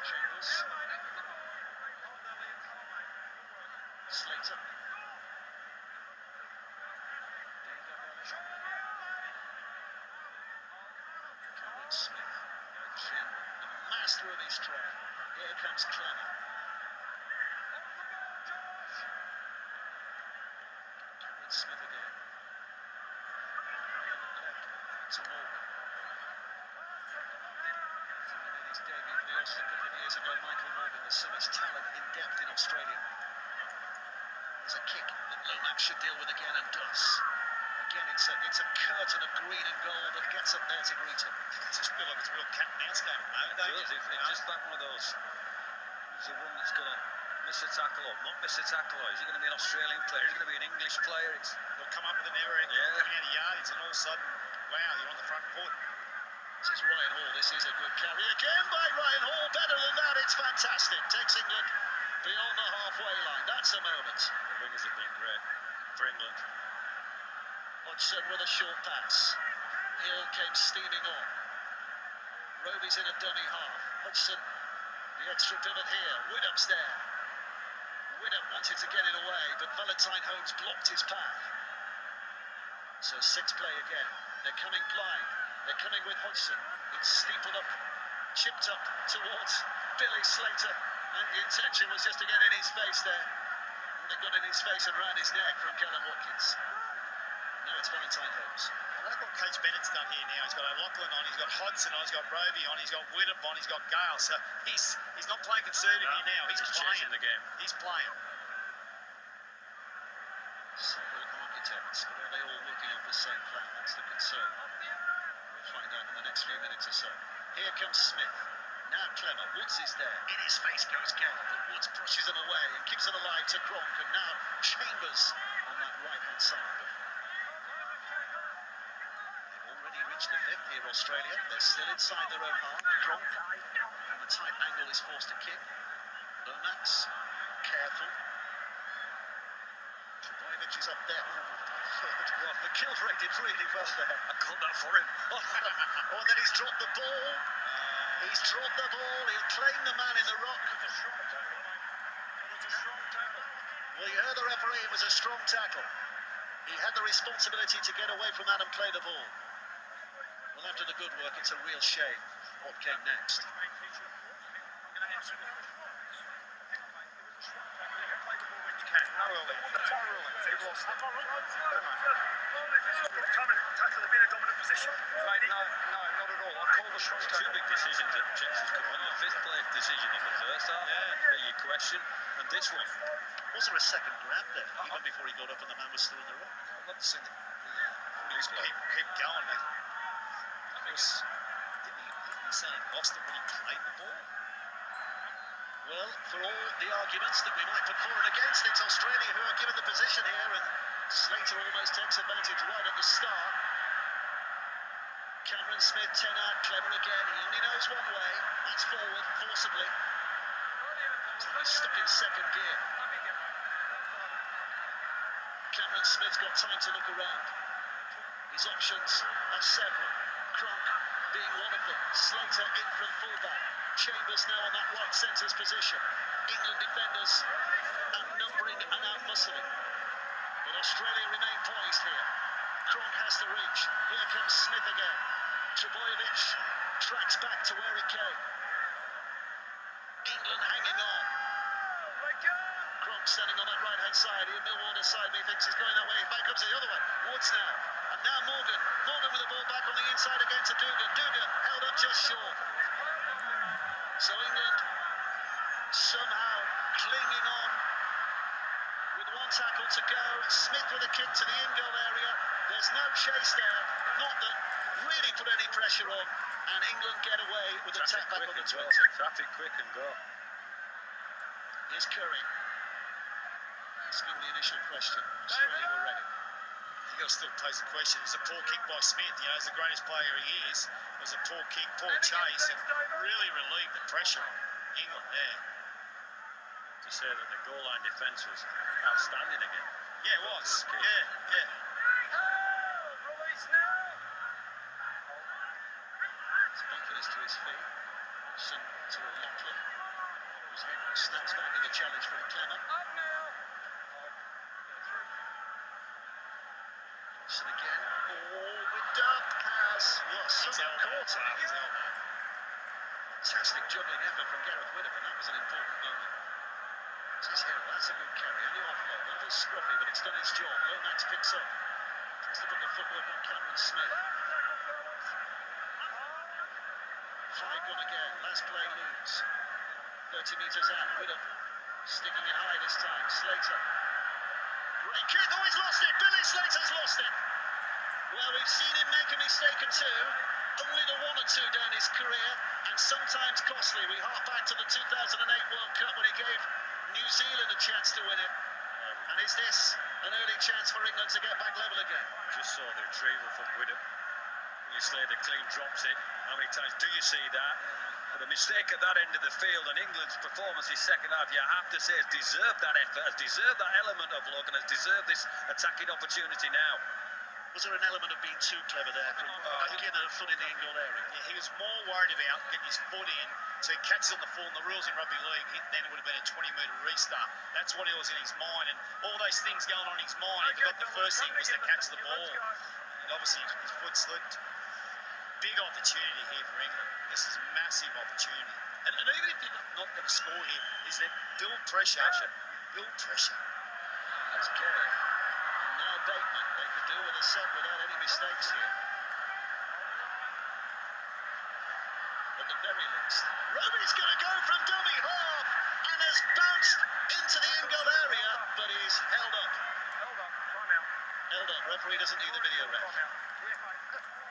Chambers. Slater. Smith, the master of his try. Here comes Klemmer. Cameron Smith again. Left to Morgan. And in his debut for the Ulster a couple of years ago, Michael Morgan. There's so much talent in depth in Australia. There's a kick that Lomax should deal with again and does. Again, it's a curtain of green and gold that gets up there to greet him. It's just feel like it's a real cat and mouse game at the moment, don't you? It's just like one of those. Is the one that's going to miss a tackle or not miss a tackle, or is he going to be an Australian player? Is he going to be an English player? They'll come up with an error coming out of yardage, and all of a sudden, wow, you're on the front foot. This is Ryan Hall. This is a good carry again by Ryan Hall. Better than that, it's fantastic. Takes England beyond the halfway line. That's a moment. The wingers have been great for England. Hodgson with a short pass. Hill came steaming on. Roby's in a dummy half. Hodgson, the extra pivot here. Widdop's there. Widdop wanted to get it away, but Valentine Holmes blocked his path. So six play again. They're coming blind. They're coming with Hodgson. It's steepled up, chipped up towards Billy Slater. And the intention was just to get in his face there. And they got in his face and round his neck from Callum Watkins. Now it's Valentine Holmes. I like what Coach Bennett's done here now. He's got O'Loughlin on, he's got Hodgson on, he's got Roby on, he's got Widdop on, he's got Gale. So he's not playing conservative here now. He's playing the game. He's playing. Several architects, but are they all working off the same plan? That's the concern. We'll find out in the next few minutes or so. Here comes Smith. Now Klemmer. Woods is there. In his face goes Gale, but Woods brushes him away and keeps it alive to Cronk. And now Chambers on that right-hand side. They've already reached the fifth here, Australia. They're still inside their own half. Cronk, from a tight angle, is forced to kick. Lomax, careful. Trbojevic is up there. Well, McGillett did really well there. I called that for him. Oh, and then he's dropped the ball. He's dropped the ball. He'll claim the man in the rock. Well, you heard the referee. It was a strong tackle. He had the responsibility to get away from that and play the ball. Well, after the good work, it's a real shame what came next. No ruling. That's my ruling. You've lost it. Come and tackle the being a dominant position. Mate, no, not at all. I call the strong tackle. Two big decisions that Jackson's come on. The fifth play decision in the first half, that you question, and this one. Was there a second grab there, even before he got up and the man was still in the rock? I'd love to see the police keep going, man. Didn't he say he lost it when he played the ball? Well, for all the arguments that we might put for and against, it's Australia who are given the position here, and Slater almost takes advantage right at the start. Cameron Smith, 10 out, Clemmer again. He only knows one way. That's forward, forcibly. So he's stuck in second gear. Cameron Smith's got time to look around. His options are several. Cronk being one of them. Slater in from fullback. Chambers now on that right centre's position. England defenders outnumbering and outmuscling. But Australia remain poised here. Cronk has the reach. Here comes Smith again. Trbojevic tracks back to where it came. England hanging on. Cronk standing on that right-hand side. Ian Millwater's side, he thinks he's going that way. Back comes the other way. Woods now. And now Morgan. Morgan with the ball back on the inside again to Dugan. Dugan held up just short. So England somehow clinging on with one tackle to go. Smith with a kick to the in-goal area. There's no chase there. Not that really put any pressure on. And England get away with a tap back on the 20. Traffic quick and go. Here's Curry. Asking the initial question. Australia were ready. You've got to still pose the question. It's a poor kick by Smith. You know, as the greatest player he is, it was a poor kick, poor chase, and really relieved the pressure on England there. To say that the goal line defence was outstanding again. Yeah, it was. Yeah. Duncan is to his feet. Watson to Lachlan. Whose head snaps back with a challenge from Klemmer. Watson again. With up pass. His elbow. Fantastic juggling effort from Gareth Whittaker. That was an important moment. It's his Hill. That's a good carry. Only offload. A little scruffy, but it's done its job. Lomax picks up. Tries to put the footwork on Cameron Smith. 5 gone again. Last play lose. 30 metres out. Whittaker sticking it high this time. Slater. Great kick. Oh, he's lost it. Billy Slater's lost it. Well, we've seen him make a mistake or two. Only the one or two down his career, and sometimes costly. We hark back to the 2008 World Cup when he gave New Zealand a chance to win it. And is this an early chance for England to get back level again? Just saw the retrieval from Whittaker. You say the clean drops it. How many times do you see that? But the mistake at that end of the field, and England's performance in second half, you have to say, has deserved that effort, has deserved that element of luck, and has deserved this attacking opportunity now. Was there an element of being too clever there from getting a foot in the in-goal area? Yeah, he was more worried about getting his foot in, so he catches on the full, and the rules in rugby league, then it would have been a 20-metre restart. That's what it was in his mind, and all those things going on in his mind. He forgot the first thing was to catch the ball, and obviously his foot slipped. Big opportunity here for England. This is a massive opportunity, and even if you're not going to score here, is that build pressure. Build pressure. That's Gillett. And now Bateman. They could do with a set without any mistakes here. At the very least. Roby's going to go from dummy half and has bounced into the in-goal area, but he's held up. Held up. Referee doesn't need the video ref.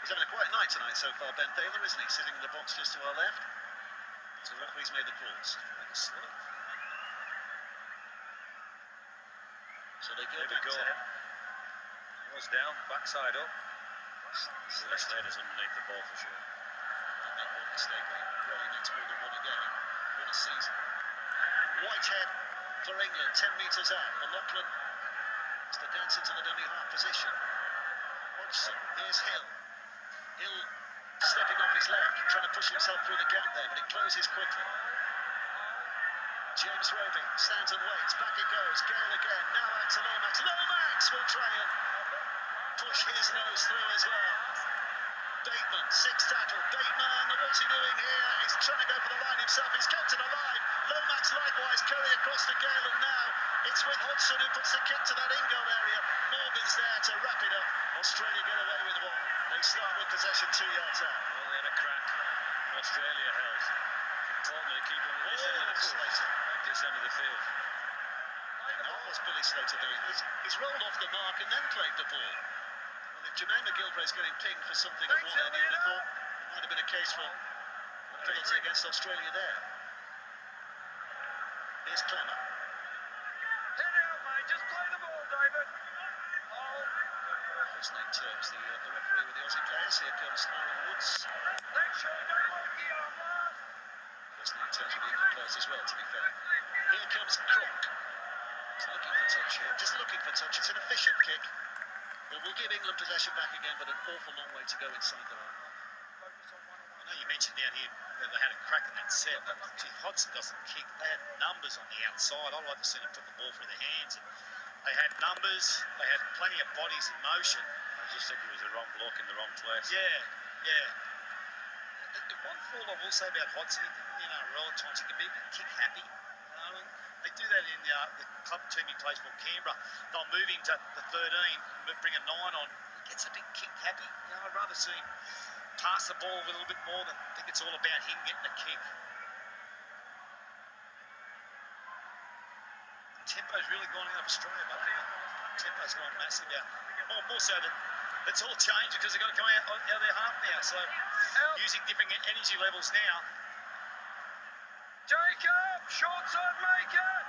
He's having a quiet night tonight so far, Ben Thaler, isn't he? Sitting in the box just to our left. So the referee's made the calls. So they go back to him. Nose down, backside up. Slater's underneath the ball for sure. That make one mistake, but he really makes more than one a game. What a season. Whitehead for England, 10 metres out. Mclean has to dance into the dummy half position. Hodgson, here's Hill. Hill stepping off his leg, trying to push himself through the gap there, but it closes quickly. James Roby stands and waits. Back it goes. Gale again. Now out to Lomax. Lomax will try and push his nose through as well. Bateman, 6th tackle. Bateman, what's he doing here? He's trying to go for the line himself. He's kept it alive. Lomax likewise. Curry across to Gale, and now it's with Hodgson who puts the kick to that in-goal area. Morgan's there to wrap it up. Australia get away with one. They start with possession 2 yards out. Well, they had a crack. Australia held. Importantly, keep them at this end of the field. This end of the field. Now what's Billy Slater doing? He's rolled off the mark and then played the ball. Well, if Jermaine McGilvraith's getting pinged for something at one end, you would have thought it might have been a case for a penalty against Australia there. Here's Clemmer. Just play the ball, David. First name terms, the referee with the Aussie players. Here comes Aaron Woods. First name terms with the England players as well, to be fair. Here comes Cronk. He's looking for touch here. Just looking for touch. It's an efficient kick. It will give England possession back again, but an awful long way to go inside their own. know you mentioned down here that they had a crack in that set, but gee, Hodgson doesn't kick. They had numbers on the outside. I'd like to see them put the ball through their hands. And they had numbers. They had plenty of bodies in motion. I just think it was the wrong block in the wrong place. Yeah. One fault I will say about Hodgson, you know, a lot of times he can be a bit kick happy. You know, and they do that in the club team he plays for, Canberra. They'll move him to the 13, bring a 9 on. He gets a bit kick happy. You know, I'd rather see him pass the ball a little bit more than think it's all about him getting a kick. Tempo's really gone out of Australia, but tempo's gone massive out. Oh, more so that it's all changed because they've got to come out of their half now. So using different energy levels now. Jacob, short side, make it.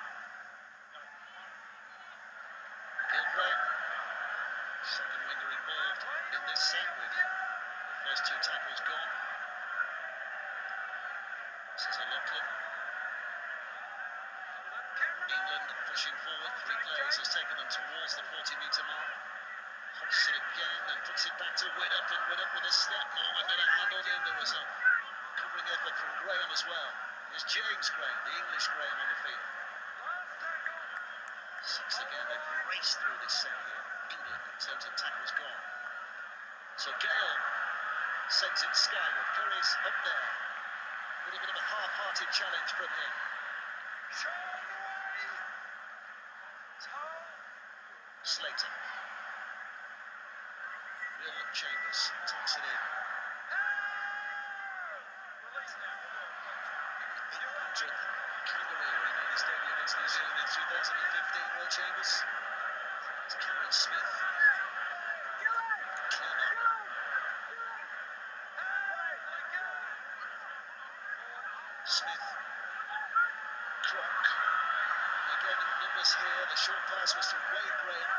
Gilbreth, second winger involved in this set with the first 2 tackles gone. This is a Lachlan. England pushing forward, 3 players has taken them towards the 40-metre mark. Hodgson again and puts it back to Widdop, and Widdop with a snap moment and a handle in. There was a covering effort from Graham as well. There's James Graham, the English Graham on the field. 6 again, they've raced through this set here. England in terms of tackles gone. So Gale sends it skyward. Curry's up there with a bit of a half-hearted challenge from him. Slater. Will Chambers tucks it in. 800th kangaroo. He made his debut against New Zealand in 2015. Will Chambers. To Cameron Smith. Klemmer. Smith. Cronk. And again, numbers here. The short pass was to Wade Graham.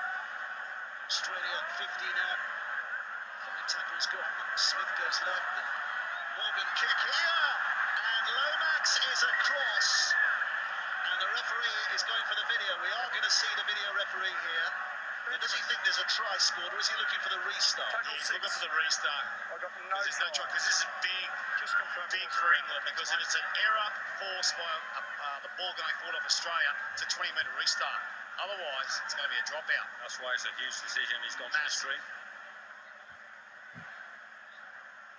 Australia 15 out. 5 tackles gone. Smith goes left. And Morgan kick here. And Lomax is across. And the referee is going for the video. We are going to see the video referee here. Now, does he think there's a try scored, or is he looking for the restart? He's looking for the restart. There's no try, because this is big for England, because if it's an error forced by the ball going forward off Australia, it's a 20-metre restart. Otherwise, it's going to be a dropout. That's why it's a huge decision. He's gone to the screen.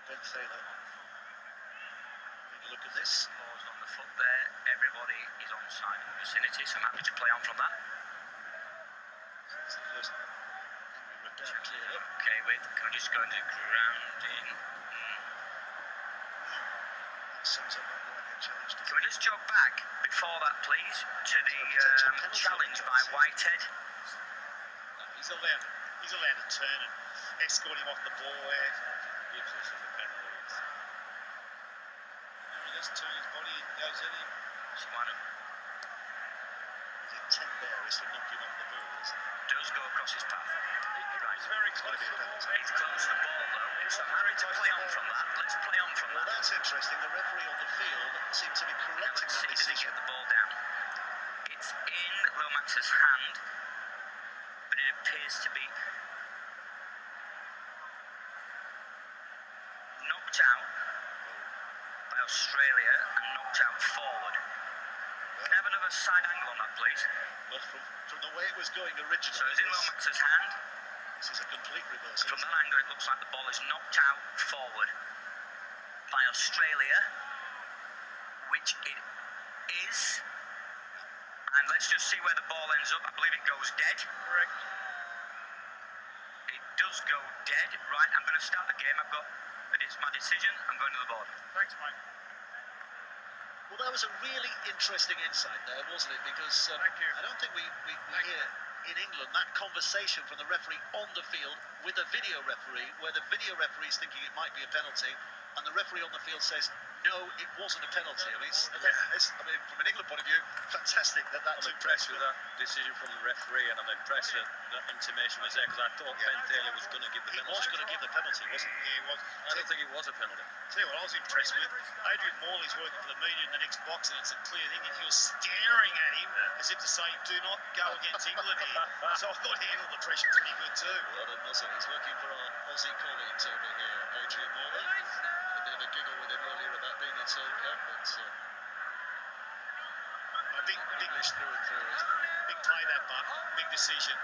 Ben Taylor. Having a look at this. Balls on the foot there. Everybody is on side in the vicinity, so I'm happy to play on from that. It's the first Henry Rabbitohs cleared up. Okay, wait, can I just go into grounding? That sums up that line challenge. Can we just jog back before that, please, to the challenge by Whitehead? No, he's allowed to turn and escort him off the ball there. Gives us a penalty. He just turns his body and goes at him. His intent there is to knock him off the ball, isn't it? Does go across his path. Right. It's very close to the ball. It's close to the ball, though. So I'm happy to play on from that. Let's play on from Well, that. that's interesting. The referee on the field seems to be correcting Let's that see, does he decision. get the ball down? It's in Lomax's hand, but it appears to be knocked out by Australia and knocked out forward. Can I have another side angle on that, please? Well, from the way it was going originally, So it's in Lomax's hand. this is a complete reversal. From that angle, it looks like the ball is knocked out forward by Australia, which it is. And let's just see where the ball ends up. I believe it goes dead. Correct. It does go dead. Right, I'm going to start the game. It's my decision. I'm going to the board. Thanks, mate. Well, that was a really interesting insight there, wasn't it? Because Thank you. I don't think we hear in England that conversation from the referee on the field with the video referee, where the video referee is thinking it might be a penalty, and the referee on the field says, no, it wasn't a penalty. I mean, from an England point of view, fantastic that I'm took impressed place. with that decision from the referee, and I'm impressed that the intimation was there, because I thought Ben Taylor was going to give the He penalty. was going to give the penalty, wasn't he? Yeah, he was. I don't think it was a penalty. Tell you what I was impressed with. Adrian Morley's working for the media in the next box, and it's a clear thing, and he was staring at him as if to say, do not go against England here. So I thought he handled the pressure pretty good too. What a muzzle. He's working for our Aussie colleagues over here, Adrian Morley. A bit of of a giggle with him earlier about being in World Cup, but I think English through and through, isn't it? big play that, Buck. Big decision.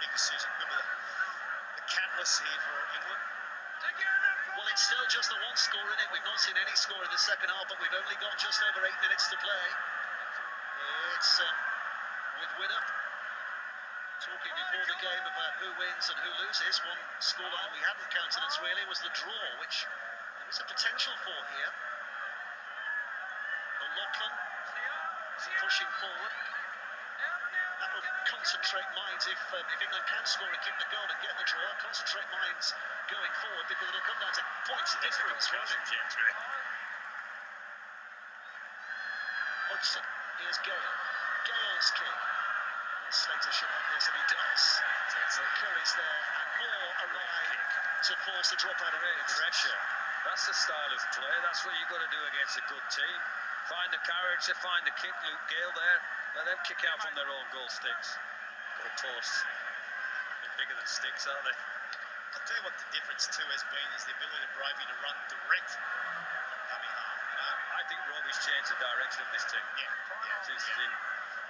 Big decision. Remember the catalyst here for England. Well, it's still just the one score in it. We've not seen any score in the second half, but we've only got just over 8 minutes to play. It's with Widdop talking before the game about who wins and who loses. One scoreline we hadn't counted really was the draw, which there is a potential for here. O'Loughlin pushing forward. That will concentrate minds if England can score and keep the goal and get the draw. Concentrate minds going forward because it'll come down to points difference, won't it? Hodgson, here's Gale. Gale's kick. Slater should have this, and he does. So Curry's there, and more arrive to force the drop out of it. Pressure. That's the style of play. That's what you've got to do against a good team. Find the character, find the kick. Luke Gale there. Let them kick out from their own goal sticks. Goal posts. A bit bigger than sticks, aren't they? I'll tell you what the difference too has been is the ability of Bravey to run direct dummy half. You know, I think Robbie's changed the direction of this team. Since he's in.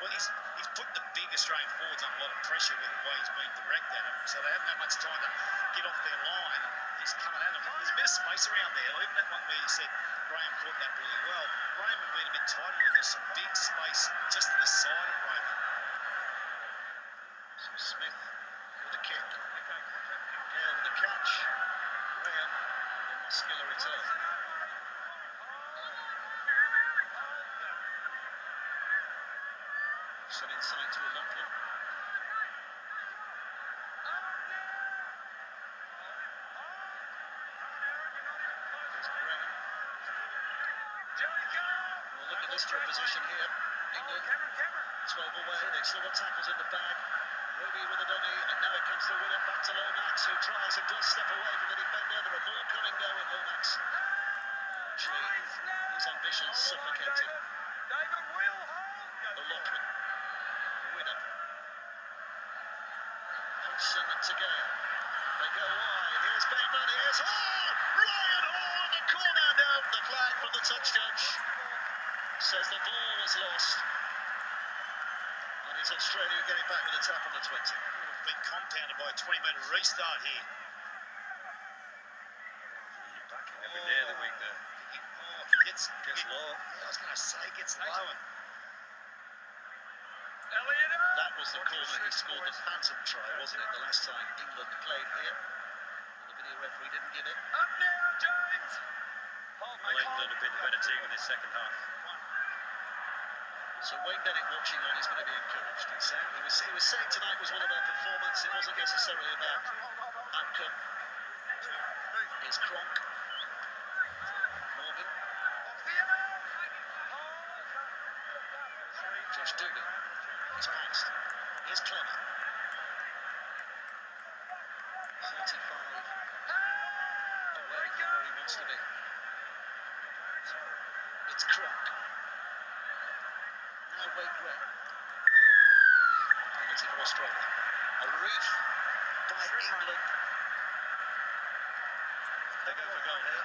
Well, he's put the big Australian forwards under a lot of pressure with the way he's been direct at them, so they haven't had much time to get off their line. He's coming at them. There's a bit of space around there. Even that one where you said Graham caught that really well. Graham would have been a bit tighter, and there's some big space just to the side of Raven. So Smith with a kick. Gale with a catch. Graham with a muscular return. Some inside to O'Loughlin. There's Graham. Well, look at this throw position here. England 12 away. They've still got tackles in the bag. Roby with a dummy, and now it comes to Widdop back to Lomax, who tries and does step away from the defender. There are more coming though in Lomax. Eventually, his ambitions suffocated. O'Loughlin. Widdop. Hodgson to Gale. They go wide. Here's Bateman. Here's Hall. Ryan Hall at the corner. No, the flag from the touch judge says the ball was lost. And it's Australia getting back with a tap on the 20. We've been compounded by a 20-metre restart here. Backing every day of the week there. He gets low. I was going to say, gets low. And That was the corner he scored the phantom try, wasn't it, the last time England played here? And the video referee didn't give it. Well, England have been the better team in this second half. So Wayne Bennett watching on is going to be encouraged, he's saying. He was saying tonight was one of our performance. It wasn't necessarily about outcome. Here's Cronk. Morgan. Josh Dugan. He's passed. Here's Klemmer. 35. Away from where he wants to be. It's Cronk. Now Wade Gray. Penalty for Australia. A reef by England. They go for goal here.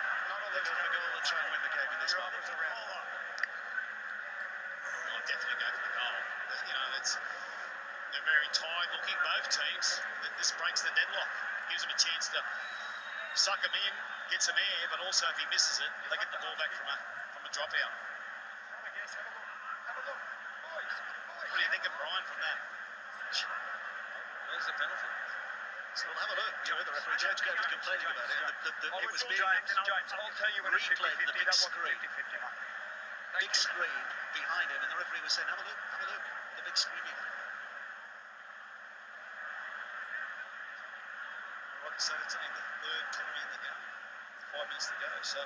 They go for goal and try and win the game in this one. I'll definitely go for the goal. You know, they're very tired looking, both teams. This breaks the deadlock. Gives them a chance to suck them in, get some air, but also if he misses it, they get the ball back from a dropout. What do you think of Brian from that? Where's the penalty? So we'll have a look. You know, the referee James Gray was complaining about it. It was being James, I'll tell you when replayed the big screen. Big screen behind him, and the referee was saying, have a look, the big screen behind him. Right, so it's only the third penalty in the game. 5 minutes to go, so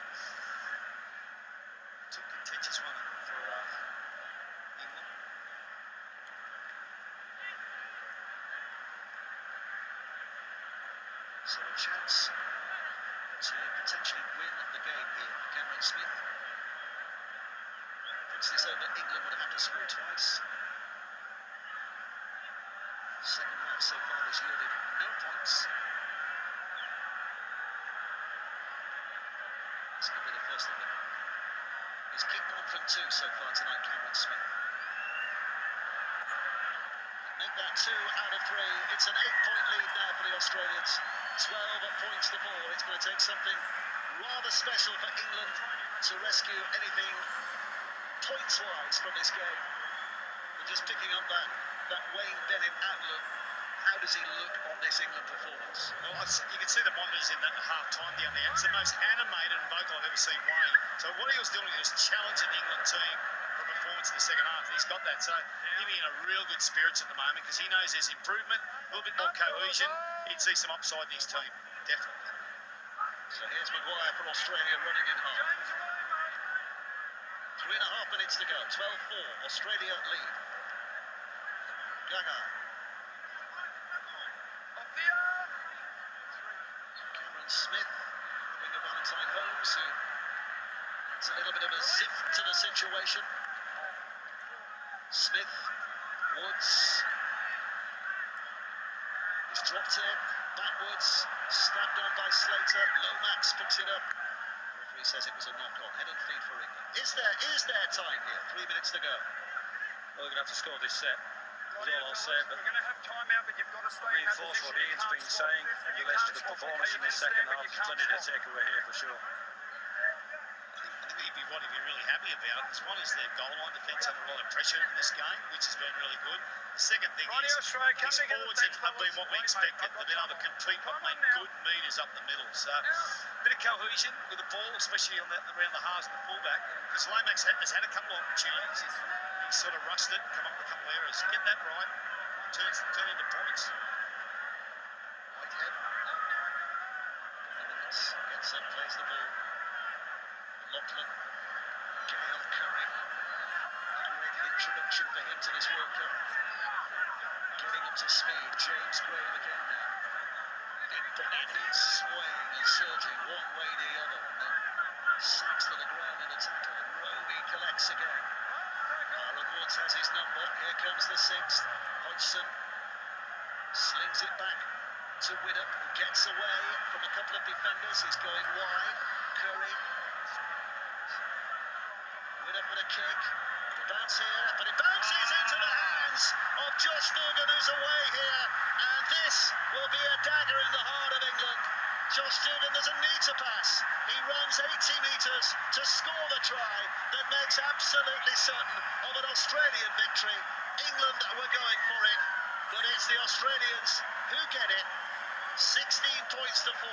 two contentious one for England. So a chance to potentially win the game here. Cameron Smith puts this over. England would have to score twice. Second half so far has yielded no points. It's going to be the first of them. He's kicked 1 from 2 so far tonight, Cameron Smith. Make that 2 out of 3. It's an 8-point lead now for the Australians. 12 points to 4. It's going to take something rather special for England to rescue anything points-wise from this game. But just picking up that Wayne Bennett outlook, how does he look on this England performance? Well, you can see the monitors in that half-time down there. It's the most animated and vocal I've ever seen Wayne. So what he was doing, he was challenging the England team for performance in the second half. And he's got that. So he'll be in a real good spirits at the moment because he knows there's improvement, a little bit more cohesion. He'd see some upside in his team, definitely. So here's Mcguire for Australia running in half. 3.5 minutes to go. 12-4. Australia lead. Gagai. Cameron Smith, winger Valentine Holmes, who adds a little bit of a zip to the situation. Smith, Woods. He's dropped it backwards, stabbed on by Slater. Lomax picks it up. Referee says it was a knock-on. Head and feet for England. Is there time here? 3 minutes to go. Well, we're going to have to score this set. That's all I'll say, but we're going to have time out, but you've got to stay reinforce what Ian's been saying in relation to the performance in this second half. There's plenty to take away here for sure. I think what he'd be really happy about is one is their goal line defence under a lot of pressure in this game, which has been really good. The second thing is his forwards have been what we expected. They've been able to compete but make good meters up the middle. So a bit of cohesion with the ball, especially around the halves and the fullback. Because Lomax has had a couple of opportunities. He's sort of rushed it, come up with a couple of errors. Get that right, turn into points. Whitehead. Gets up, plays the ball. Lachlan, Gale, Curry. Great introduction for him to this World Cup. Getting up to speed. James Graham again now. Big body, swaying and surging one way to the other. And then sacks to the ground in a tackle. And Roby collects again. Aaron Woods has his number. Here comes the 6th. Hodgson slings it back to Widdop, who gets away from a couple of defenders. He's going wide. Curry. Widdop with a kick. It'll bounce here, but it bounces into the hands of Josh Dugan, who's away here. And this will be a dagger in the heart of England. Josh Dugan doesn't need to pass. He runs 80 metres to score the try that makes absolutely certain of an Australian victory. England were going for it, but it's the Australians who get it. 16 points to 4.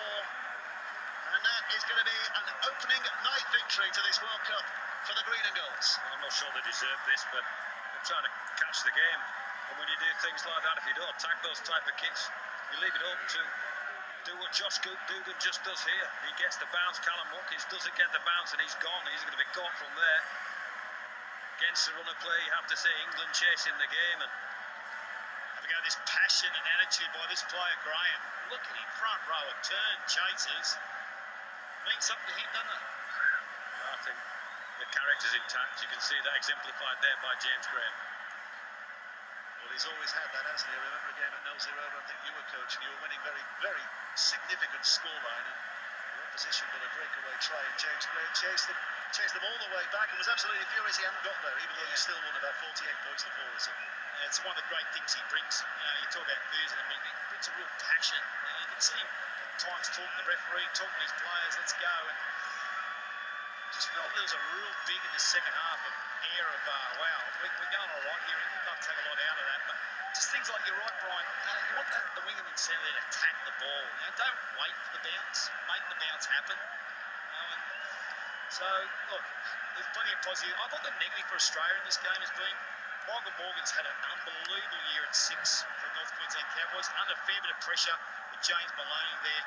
And that is going to be an opening night victory to this World Cup for the Green and Golds. I'm not sure they deserve this, but they're trying to catch the game. And when you do things like that, if you don't attack those type of kicks, you leave it open to do what Josh Dugan just does here. He gets the bounce. Callum Watkins doesn't get the bounce, and he's gone. He's going to be caught from there. Against the run of play, you have to say England chasing the game. And having got this passion and attitude by this player, Graham. Look at him, front row, a turn, chases. Means something to him, doesn't it? I think the character's intact. You can see that exemplified there by James Graham. Well, he's always had that, hasn't he? I remember a game at Knowsley Road, I think you were coaching. You were winning very, very significant scoreline, and the opposition got a breakaway try, and James Graham chased them all the way back, and was absolutely furious he hadn't got there, even though he still won about 48 points to 4 or something. It's one of the great things he brings. You talk about enthusiasm, he brings a real passion. You can see him at times talking to the referee, talking to his players, let's go. And just felt there was a real big in the second half of air of, wow, we're going all right here. England don't take a lot out of that. But just things like, you're right, Brian, you want the winger in centre there to attack the ball. Don't wait for the bounce. Make the bounce happen. And so, look, there's plenty of positive. I thought the negative for Australia in this game has been Michael Morgan's had an unbelievable year at 6 for the North Queensland Cowboys, under a fair bit of pressure with James Maloney there,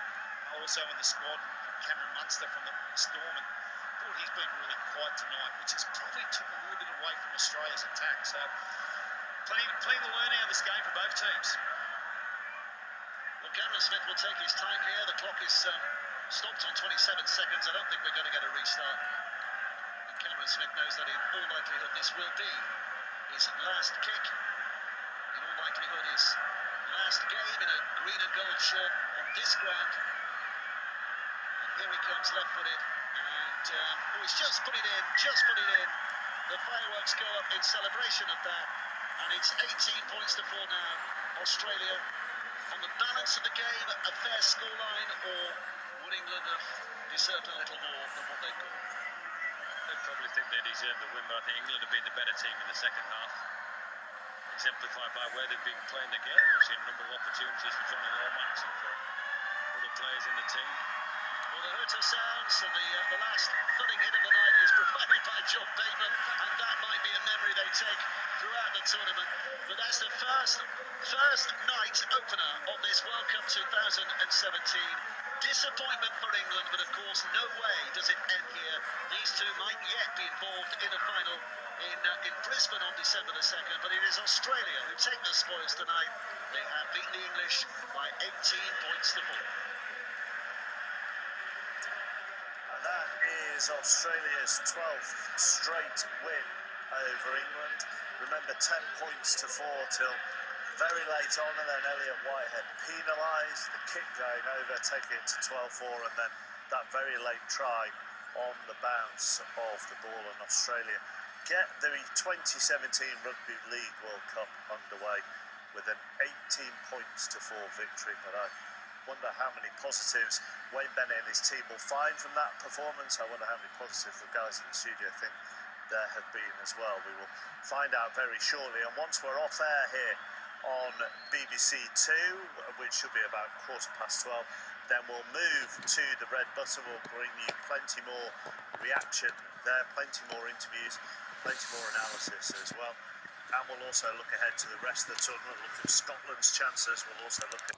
also in the squad, and Cameron Munster from the Storm. And I thought he's been really quiet tonight, which has probably took a little bit away from Australia's attack. So plenty to learn out of this game for both teams. Well, Cameron Smith will take his time here. The clock is stopped on 27 seconds. I don't think we're going to get a restart. And Cameron Smith knows that in all likelihood this will be his last kick. In all likelihood his last game in a green and gold shirt on this ground. And here he comes left-footed, and And he's just put it in, The fireworks go up in celebration of that, and it's 18 points to 4 now. Australia on the balance of the game, a fair scoreline, or would England have deserved a little more than what they got? They probably think they deserve the win, but I think England have been the better team in the second half, exemplified by where they've been playing the game. We've seen a number of opportunities for Johnny Lomax and for other players in the team. Well, the Herta sounds, and the last thudding hit of the night is provided by John Bateman, and that might be a memory they take throughout the tournament. But that's the first night opener of this World Cup 2017. Disappointment for England, but of course no way does it end here. These two might yet be involved in a final in Brisbane on December the 2nd, but it is Australia who take the spoils tonight. They have beaten the English by 18 points to 4. And that is Australia's 12th straight win over England. Remember, 10 points to 4 till very late on, and then Elliot Whitehead penalised, the kick going over, taking it to 12-4, and then that very late try on the bounce of the ball, and Australia get the 2017 Rugby League World Cup underway with an 18 points to 4 victory. But I wonder how many positives Wayne Bennett and his team will find from that performance. I wonder how many positives the guys in the studio think there have been as well. We will find out very shortly, and once we're off air here on BBC 2, which should be about 12:15, then we'll move to the red button. We'll bring you plenty more reaction there, plenty more interviews, plenty more analysis as well, and we'll also look ahead to the rest of the tournament, look at Scotland's chances. We'll also look at